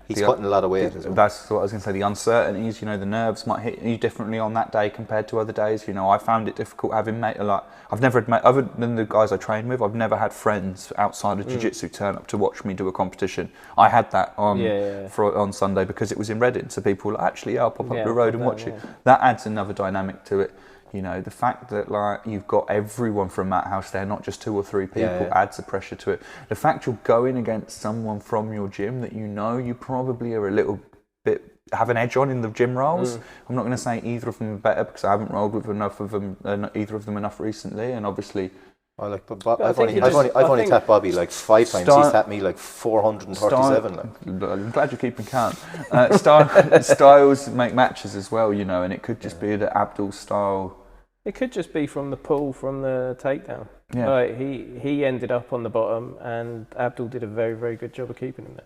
He's cutting a lot of weight as well. That's what I was going to say. The uncertainties, the nerves might hit you differently on that day compared to other days. I found it difficult having I've never had other than the guys I train with. I've never had friends outside of jiu-jitsu turn up to watch me do a competition. I had that on Sunday because it was in Reading, so people were like, actually, I'll pop up the road and watch you. That adds another dynamic to it. The fact that like you've got everyone from Mathouse there, not just 2 or 3 people, adds the pressure to it. The fact you're going against someone from your gym that you probably are a little bit have an edge on in the gym rolls. I'm not going to say either of them are better because I haven't rolled with either of them enough recently, and obviously I like, but I've only tapped Bobby like 5 times. He's tapped me like 437. I'm glad you're keeping count. Styles make matches as well, you know, and it could just be that Abdul's style. It could just be from the pull from the takedown. Yeah. Like he ended up on the bottom, and Abdul did a very, very good job of keeping him there.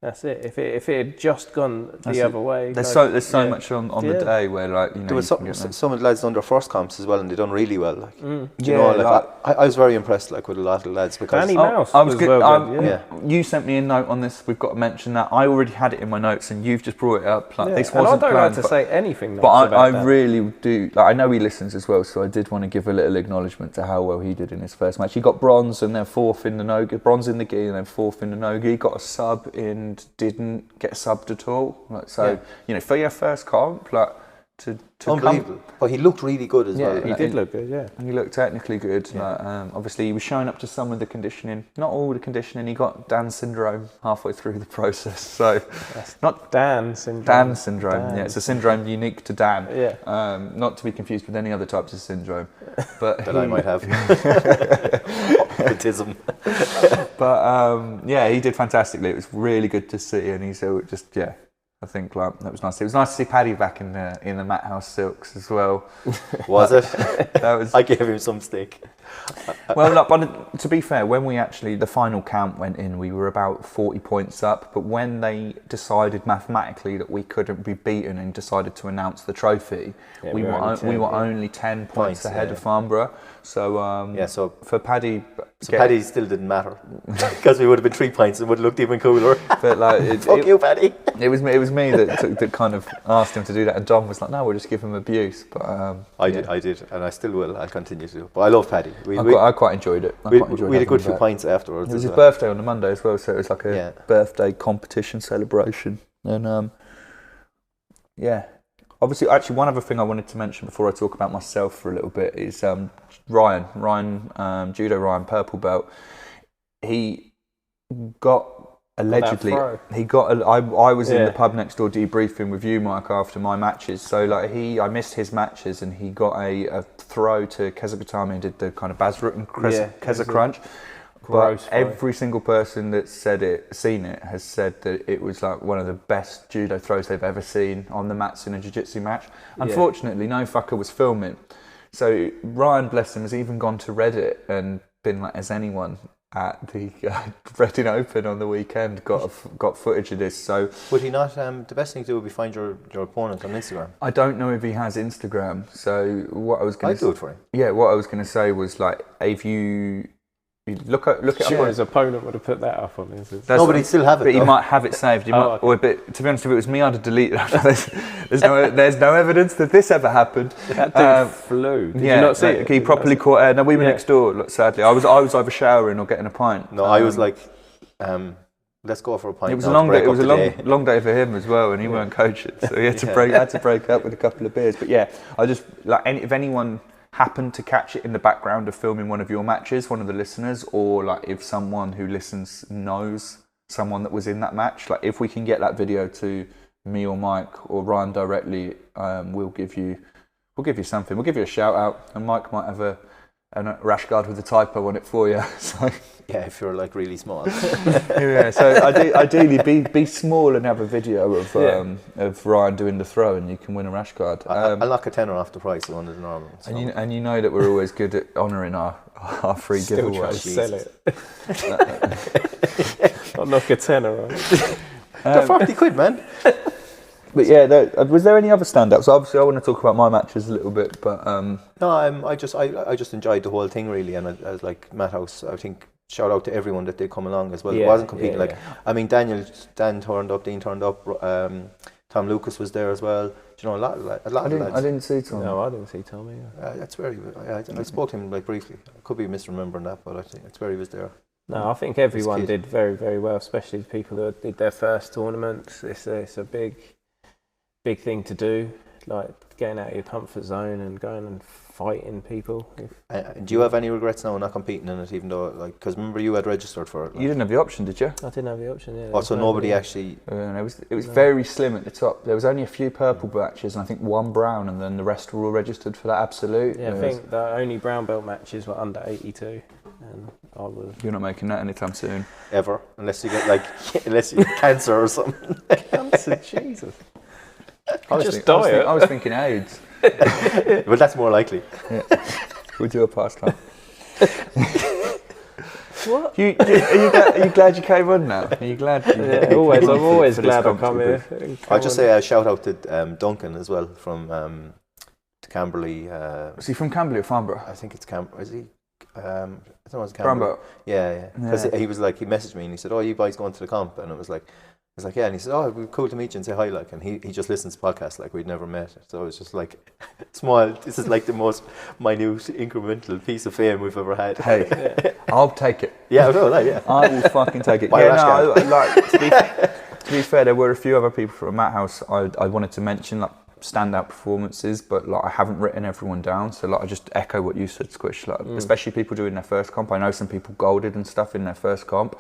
That's it. If it had just gone the other way, there's so much on the day where, like, you know, there was some of the lads done their first comps as well, and they done really well. Like, you know, like I was very impressed, like, with a lot of the lads, because Danny Mouse was good. You sent me a note on this. We've got to mention that. I already had it in my notes, and you've just brought it up. Like, this wasn't I don't planned, like to say anything. But I really do. Like, I know he listens as well, so I did want to give a little acknowledgement to how well he did in his first match. He got bronze and then 4th in the no-gi, bronze in the gi and then 4th in the no-gi. He got a sub and didn't get subbed at all. Like, so, you know, for your first comp, like, to unbelievable. But he looked really good as well. He did look good, And he looked technically good. Like, obviously, he was showing up to some of the conditioning, not all the conditioning. He got Dan syndrome halfway through the process. So, not Dan syndrome. Dan syndrome. Yeah, it's a syndrome unique to Dan. Yeah. Not to be confused with any other types of syndrome. But that I might have. Autism. But yeah, he did fantastically. It was really good to see, and he's just I think, like, that was nice. It was nice to see Paddy back in the Mathouse silks as well. Was it? That was. I gave him some stick. Well, look, but to be fair, when the final count went in, we were about 40 points up. But when they decided mathematically that we couldn't be beaten and decided to announce the trophy, we were only 10 points ahead of Farnborough. So so for Paddy, Paddy still didn't matter because we would have been 3 points and would have looked even cooler. But like, fuck you, Paddy. It was me that kind of asked him to do that, and Dom was like, "No, we'll just give him abuse." But I did, and I still will. I'll continue to. But I love Paddy. I quite enjoyed it. We had a good few pints afterwards. It was his birthday on the Monday as well, so it was like a birthday competition celebration. And obviously, actually, one other thing I wanted to mention before I talk about myself for a little bit is Ryan, Judo Ryan, purple belt. He got allegedly. I was in the pub next door debriefing with you, Mike, after my matches. So like I missed his matches, and he got a throw to Kezakatami and did the kind of Bazrut and Keza crunch. But every single person that's seen it has said that it was like one of the best judo throws they've ever seen on the mats in a jiu-jitsu match. Unfortunately, no fucker was filming. So Ryan, bless him, has even gone to Reddit and been like, has anyone at the Reading Open on the weekend got footage of this? So would he not? The best thing to do would be find your opponent on Instagram. I don't know if he has Instagram. So what I was going to do it for him. Yeah, what I was going to say was, like, if you look at sure, his opponent would have put that up on his. No, but he'd still have it. But he might have it saved. But to be honest, if it was me, I'd have deleted it. There's no evidence that this ever happened. That dude flew. Did you not see it? He properly caught. No, we were next door. Look, sadly, I was either showering or getting a pint. No, I was like, let's go for a pint. It was a long day. It was a long day for him as well, and he weren't coaching, so he had to break up with a couple of beers. But yeah, I just if anyone happen to catch it in the background of filming one of your matches, one of the listeners, or like if someone who listens knows someone that was in that match, like if we can get that video to me or Mike or Ryan directly, we'll give you something. We'll give you a shout out, and Mike might have a rash guard with a typo on it for you. So yeah, if you're like really small. So ideally be small and have a video of Ryan doing the throw, and you can win a rash guard. I'll knock a tenner off the price of one of the normal. So. And you know that we're always good at honouring our free giveaways. Sell it. I'll knock a tenner off. They're 40 quid, man. But yeah, was there any other stand-ups? Obviously, I want to talk about my matches a little bit, but no, I just enjoyed the whole thing really, and I was like Mathouse. I think shout out to everyone that did come along as well. It wasn't competing I mean, Dan turned up, Dean turned up, Tom Lucas was there as well. You know, a lot of lads. I didn't see Tom. No, I didn't see Tom either. That's where I spoke to him like briefly. I could be misremembering that, but I think that's where he was there. No, I think everyone did very, very well, especially the people that did their first tournaments. It's a big thing to do, like getting out of your comfort zone and going and fighting people. Do you have any regrets now not competing in it, even though, like, because remember you had registered for it? Like. You didn't have the option, did you? I didn't have the option, yeah. Oh, so nobody actually... It was very slim at the top. There was only a few purple matches and I think one brown, and then the rest were all registered for that absolute. Yeah, I think the only brown belt matches were under 82, and I was... You're not making that anytime soon. Ever, unless you get, like, unless you get cancer or something. Cancer, Jesus. I was thinking AIDS. Well, that's more likely. Yeah. We'll do a pastime. What? Are you glad you came on now? Are you glad? I'm always glad I come here. I'll just say a shout out to Duncan as well from to Camberley. Is he from Camberley or Farnborough? I think it's Camberley. Is he? I don't know. It's Camberley. Farnborough. Yeah. Because he was like, he messaged me and he said, "Oh, you guys going to the comp?" And I was like, yeah, and he said, "Oh, it'd be cool to meet you and say hi." Like, and he just listens to podcasts like we'd never met. So it was just like small. This is like the most minute incremental piece of fame we've ever had. Hey, I'll take it. Yeah, yeah. I will fucking take it. To be fair, there were a few other people from Mathouse I wanted to mention, like standout performances, but like I haven't written everyone down. So like I just echo what you said, Squish. Like especially people doing their first comp. I know some people golded and stuff in their first comp.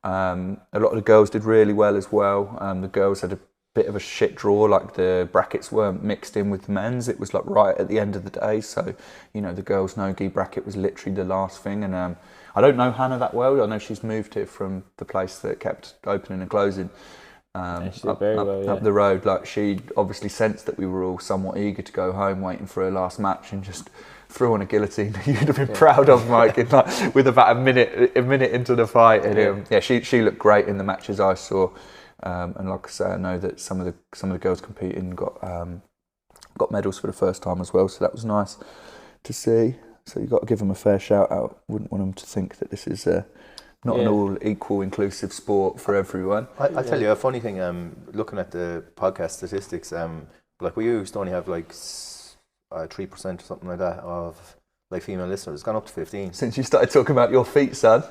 A lot of the girls did really well as well. The girls had a bit of a shit draw, like the brackets weren't mixed in with the men's. It was like right at the end of the day, so you know the girls' no-gi bracket was literally the last thing. And I don't know Hannah that well. I know she's moved here from the place that kept opening and closing up the road. Like she obviously sensed that we were all somewhat eager to go home, waiting for her last match, and just threw on a guillotine that you'd have been proud of, Mike, in like, with about a minute into the fight. And she looked great in the matches I saw. And like I say, I know that some of the girls competing got medals for the first time as well, so that was nice to see. So you've got to give them a fair shout out. Wouldn't want them to think that this is not an all equal, inclusive sport for everyone. I'll tell you a funny thing. Looking at the podcast statistics, like we used to only have like 3% or something like that of like female listeners. It's gone up to 15 since you started talking about your feet, son.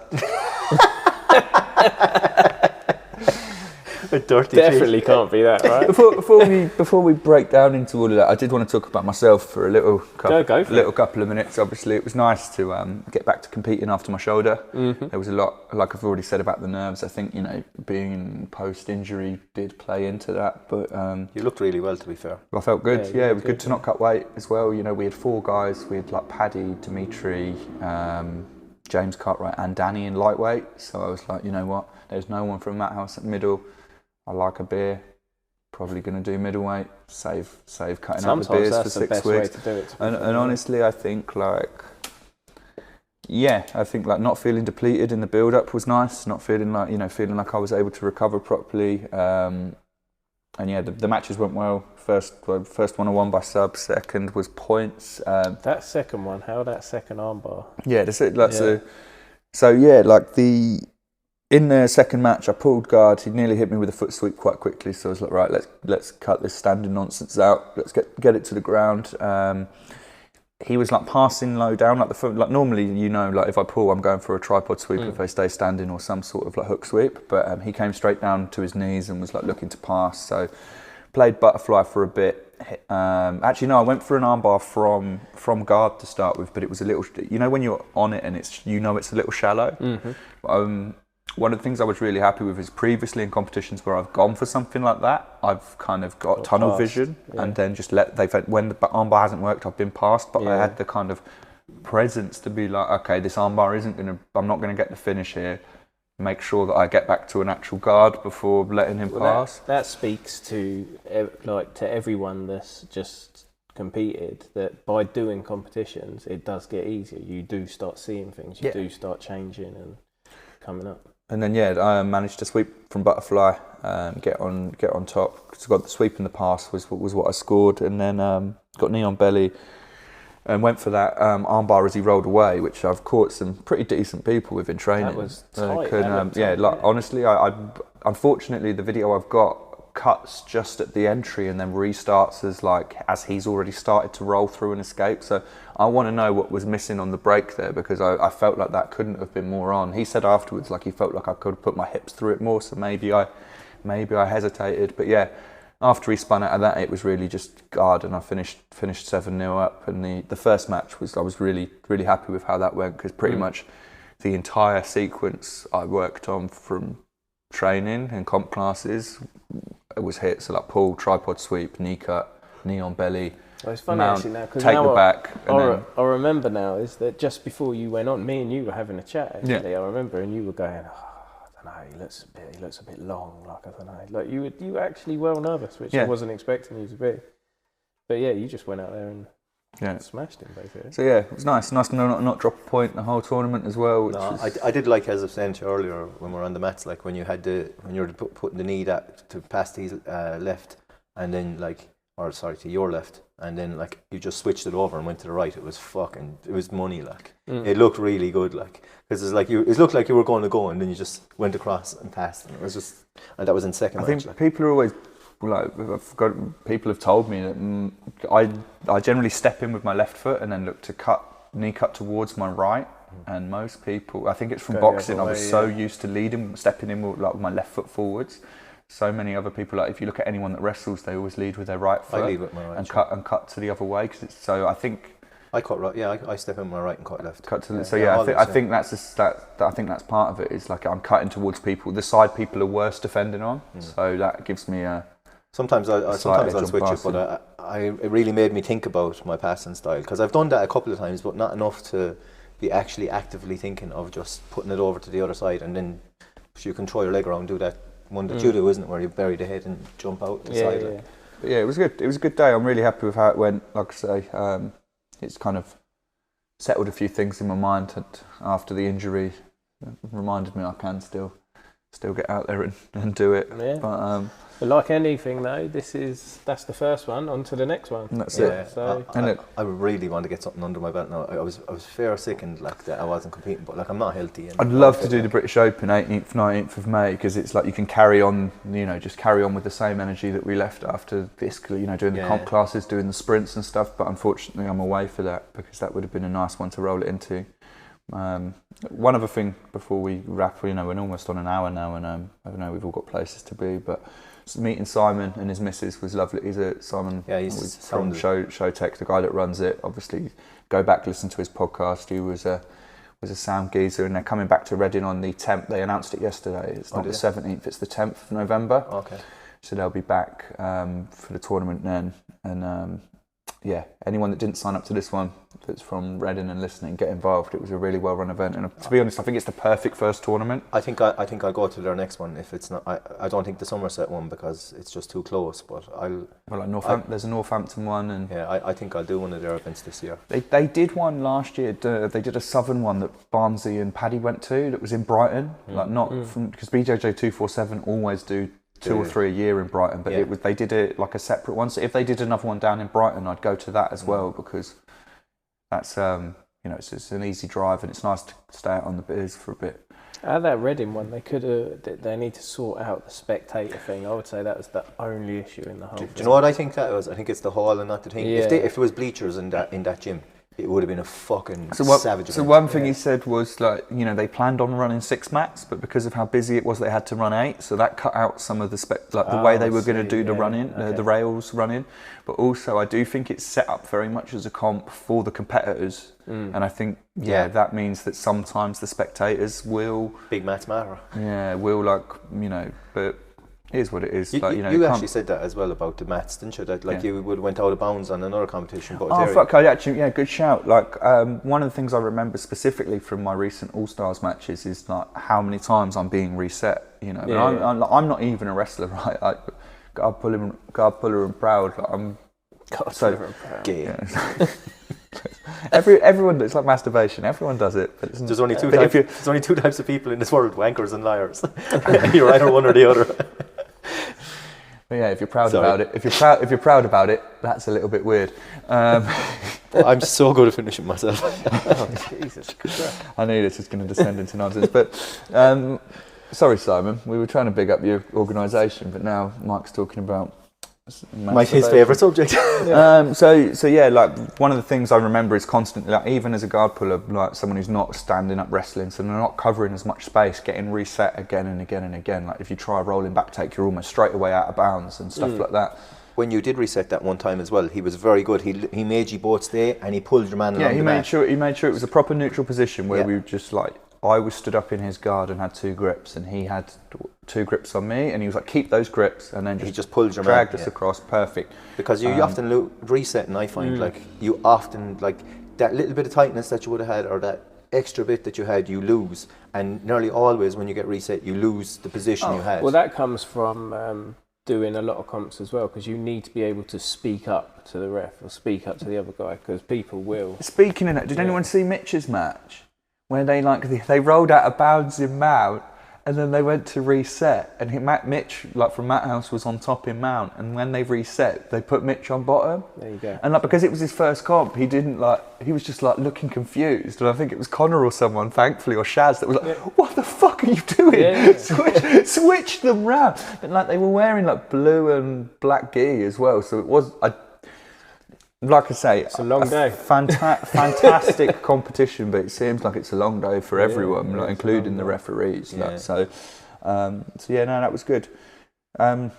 Definitely can't be that, right? Before we break down into all of that, I did want to talk about myself for a couple of minutes. Obviously, it was nice to get back to competing after my shoulder. Mm-hmm. There was a lot, like I've already said, about the nerves. I think being post-injury did play into that. But you looked really well, to be fair. I felt good. Yeah, it was good to not cut weight as well. You know, we had 4 guys. We had like Paddy, Dimitri, James Cartwright, and Danny in lightweight. So I was like, you know what? There's no one from Mathouse at middle. I like a beer. Probably going to do middleweight. Save cutting out the beers for 6 weeks. And honestly, I think like not feeling depleted in the build-up was nice. Not feeling like I was able to recover properly. And yeah, the matches went well. First one I won by sub. Second was points. That second one, how that second armbar? Yeah, that's it. In the second match, I pulled guard. He nearly hit me with a foot sweep quite quickly, so I was like, right, let's cut this standing nonsense out. Let's get it to the ground. He was like passing low down, like the foot. Like normally, like if I pull, I'm going for a tripod sweep if I stay standing, or some sort of like hook sweep. But he came straight down to his knees and was like looking to pass. So played butterfly for a bit. Actually, no, I went for an armbar from guard to start with, but it was a little. When you're on it and it's a little shallow. Mm-hmm. One of the things I was really happy with is previously in competitions where I've gone for something like that, I've kind of got tunnel vision and then just when the armbar hasn't worked, I've been passed, but I had the kind of presence to be like, okay, this armbar I'm not going to get the finish here. Make sure that I get back to an actual guard before letting him pass. That speaks to everyone that's just competed, that by doing competitions, it does get easier. You do start seeing things, you do start changing and coming up. And then I managed to sweep from butterfly, get on top. So got the sweep and the pass was what I scored, and then got knee on belly, and went for that armbar as he rolled away, which I've caught some pretty decent people with in training. That was tight. Honestly, I unfortunately the video I've got cuts just at the entry and then restarts as he's already started to roll through and escape. So I want to know what was missing on the break there, because I felt like that couldn't have been more on. He said afterwards he felt like I could have put my hips through it more, so maybe I hesitated. But yeah, after he spun out of that, it was really just guard, and I finished 7-0 up. And the first match I was really, really happy with how that went, because pretty much the entire sequence I worked on from training and comp classes, it was hits, so like pull, tripod sweep, knee cut, knee on belly. Well, it's funny mount, actually now, because take the back. I remember now is that just before you went on, me and you were having a chat actually. I remember, and you were going, I don't know, he looks a bit long, like I don't know, like you were actually well nervous, which I wasn't expecting you to be. But yeah, you just went out there and smashed him basically. So yeah, it was nice to not drop a point the whole tournament as well. I did like, as I was saying to you earlier when we were on the mats, like when you were putting the knee to pass his left, and then to your left, and then like you just switched it over and went to the right. It was money, like it looked really good, like, because it looked like you were going to go, and then you just went across and passed, and it was just, and that was in second match. I think people are always people have told me that I generally step in with my left foot and then look to knee cut towards my right, and most people, I think it's from boxing, I was so used to stepping in with my left foot forwards. So many other people, like if you look at anyone that wrestles, they always lead with their right foot. I lead with my right and cut to the other way, because I think I cut right. Yeah, I step in with my right and cut left. I think that's part of it. Is like I'm cutting towards people. The side people are worse defending on, so that gives me a. Sometimes I'll switch it, but it really made me think about my passing style, because I've done that a couple of times, but not enough to be actually actively thinking of just putting it over to the other side, and then you can throw your leg around and do that one that you do, isn't it, where you bury the head and jump out the side. Yeah. But yeah, it was good. It was a good day. I'm really happy with how it went. Like I say, it's kind of settled a few things in my mind, and after the injury, it reminded me I can still get out there and do it. Yeah. But like anything though, that's the first one. On to the next one. And that's it. So I really want to get something under my belt now. I was fair sickened, like, that I wasn't competing, but like I'm not healthy. I'd love to do the British Open 18th, 19th of May, because it's like you can carry on, just carry on with the same energy that we left after this, doing the comp classes, doing the sprints and stuff. But unfortunately, I'm away for that, because that would have been a nice one to roll it into. One other thing before we wrap, we're almost on an hour now, and I know we've all got places to be, but meeting Simon and his missus was lovely. He's from Showtech, the guy that runs it. Obviously, go back, listen to his podcast. He was a sound geezer, and they're coming back to Reading on the 10th. They announced it yesterday. It's not the 17th, it's the 10th of November. Okay. So they'll be back for the tournament then, and anyone that didn't sign up to this one that's from Reading and listening, get involved. It was a really well run event, and to be honest, I think it's the perfect first tournament. I think I'll go to their next one if it's not. I don't think the Somerset one, because it's just too close. But there's a Northampton one, and I think I'll do one of their events this year. They did one last year. They did a Southern one that Barnsley and Paddy went to. That was in Brighton, because BJJ 247 always do 2 or 3 a year in Brighton, but they did it like a separate one. So if they did another one down in Brighton, I'd go to that as well, because that's it's an easy drive, and it's nice to stay out on the biz for a bit. That Reading one, they need to sort out the spectator thing. I would say that was the only issue in the whole thing. Do you know what I think that was? I think it's the hall and not the thing. If there was bleachers in that gym, it would have been a fucking savage event. So one thing he said was, like, they planned on running 6 mats, but because of how busy it was, they had to run 8. So that cut out some of the way they were going to do the running, the rails running. But also, I do think it's set up very much as a comp for the competitors. And I think, that means that sometimes the spectators will... Big mats matter. Yeah, will, but... Here's what it is. You actually said that as well about the mats, didn't you? That you would have went out of bounds on another competition. But good shout. Like one of the things I remember specifically from my recent All Stars matches is like how many times I'm being reset. I'm not even a wrestler, right? God puller and proud. Like, I'm puller and proud. Gay. Yeah. Everyone, it's like masturbation. Everyone does it. But there's only two types of people in this world: wankers and liars. You're either one or the other. But yeah, if you're proud about it, if you're proud about it, that's a little bit weird. I'm so good at finishing myself. Jesus. I knew this was going to descend into nonsense. But sorry, Simon, we were trying to big up your organisation, but now Mike's talking about his favourite subject. So yeah, like one of the things I remember is constantly, like even as a guard puller, like someone who's not standing up wrestling, so they're not covering as much space, getting reset again and again and again. Like if you try a rolling back take, you're almost straight away out of bounds and stuff like that. When you did reset that one time as well, he was very good. He made you both stay and he pulled your man along the mat. He made sure it was a proper neutral position where we were just like, I was stood up in his guard and had 2 grips, and he had 2 grips on me, and he was like, keep those grips, and then he just pulled your dragged us across, perfect. Because you often reset, and I find like you often like that little bit of tightness that you would have had, or that extra bit that you had, you lose, and nearly always when you get reset, you lose the position you had. Well, that comes from doing a lot of comps as well, because you need to be able to speak up to the ref or speak up to the other guy, because people will. Speaking of that, did anyone see Mitch's match? Where they rolled out of bounds in mount, and then they went to reset, and Mitch, like from Mathouse, was on top in mount, and when they reset, they put Mitch on bottom. There you go. And like because it was his first comp, he was just like looking confused, and I think it was Connor or someone, thankfully, or Shaz, that was like, "What the fuck are you doing? Yeah. Switch them round." And like they were wearing like blue and black gi as well, so it was. Like I say, it's a long day. Fantastic competition, but it seems like it's a long day for everyone, like, including the referees. Yeah. Like, so yeah, no, that was good. Do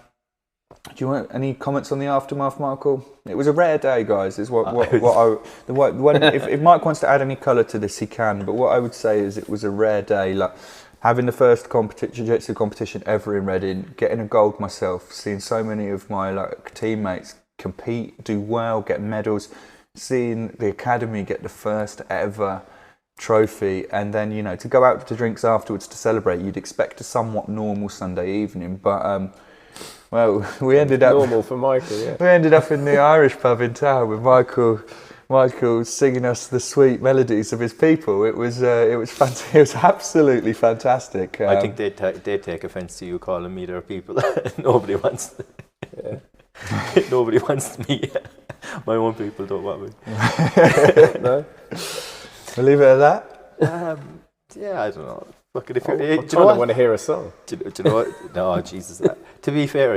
you want any comments on the aftermath, Michael? It was a rare day, guys. Is if Mike wants to add any colour to this, he can. But what I would say is it was a rare day. Like having the first jiu-jitsu competition ever in Reading, getting a gold myself, seeing so many of my like teammates compete, do well, get medals, seeing the academy get the first ever trophy, and then to go out to drinks afterwards to celebrate. You'd expect a somewhat normal Sunday evening, but well, we ended up normal for Michael. Yeah, we ended up in the Irish pub in town with Michael singing us the sweet melodies of his people. It was fantastic. It was absolutely fantastic. I think they take offence to you calling me their people. Nobody wants. Nobody wants me. My own people don't want me. No. We'll leave it at that. Yeah, I don't know. Fucking if I want to hear a song. Do you know what? No, Jesus. To be fair,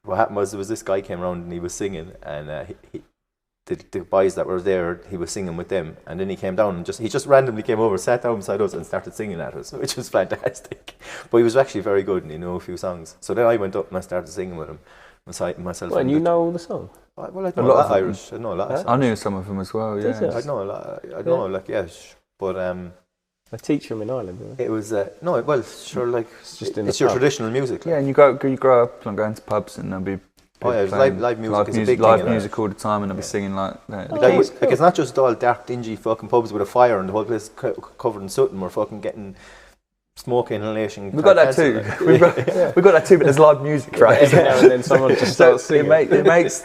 what happened was there was this guy came around and he was singing, and the boys that were there, he was singing with them, and then he came down and he just randomly came over, sat down beside us, and started singing at us, which was fantastic. But he was actually very good, and he knew a few songs. So then I went up and I started singing with him. Myself. Well, and you know all the songs? Well, I know a lot of Irish. I know a lot of songs. I knew some of them as well, yeah. I know a lot. I know, like, yes. But I teach them in Ireland, don't I? it was no. Well, sure, like it's your pub. traditional music. Like. Yeah, and you grow up like, going to pubs, and there'll be live music is a big live thing. music all the time, and I'll be singing like that. Like it's not just all dark, dingy fucking pubs with a fire and the whole place covered in soot, and we're fucking getting smoke inhalation. We've got that too. We've got that too, but there's live music, right? Every now and then someone just starts singing. It makes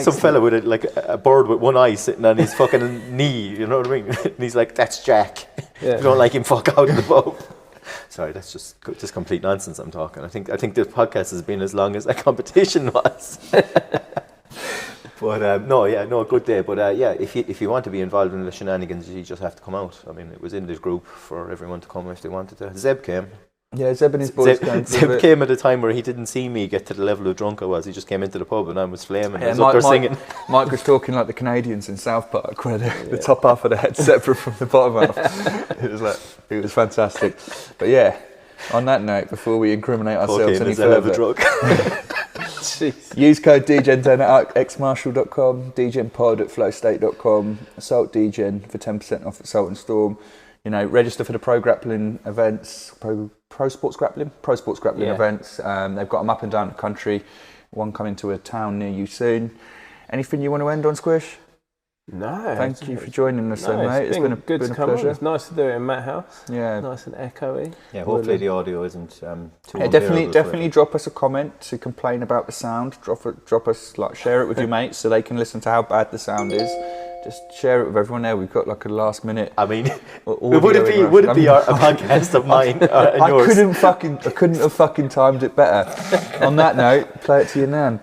some fella with a bird with one eye sitting on his fucking knee, you know what I mean? And he's like, "That's Jack. Yeah. If you don't like him, fuck out of the pub." Sorry, that's just complete nonsense I'm talking. I think the podcast has been as long as that competition was. But good day. But if you want to be involved in the shenanigans, you just have to come out. I mean, it was in this group for everyone to come if they wanted to. Zeb came. Yeah, Zeb and his boys came. Zeb came at a time where he didn't see me get to the level of drunk I was. He just came into the pub and I was flaming. I was up there singing. Mike was talking like the Canadians in South Park, where the top half of the head separate from the bottom half. It was fantastic. But yeah, on that note, before we incriminate ourselves any further, use code DGEN10 at xmarshall.com, DGENpod at flowstate.com, Assault DGEN for 10% off at Assault and Storm. Register for the Pro Grappling events, Pro Sports Grappling events. They've got them up and down the country. One coming to a town near you soon. Anything you want to end on, Squish? No. Thank you for joining us, mate. It's been a pleasure. It's nice to do it in Mathouse. Yeah. Nice and echoey. Yeah, hopefully the audio isn't too definitely drop us a comment to complain about the sound. Drop us, share it with your mates so they can listen to how bad the sound is. Just share it with everyone there. We've got a last minute. I mean, would it be a podcast of mine and yours? I couldn't have fucking timed it better. On that note, play it to your nan.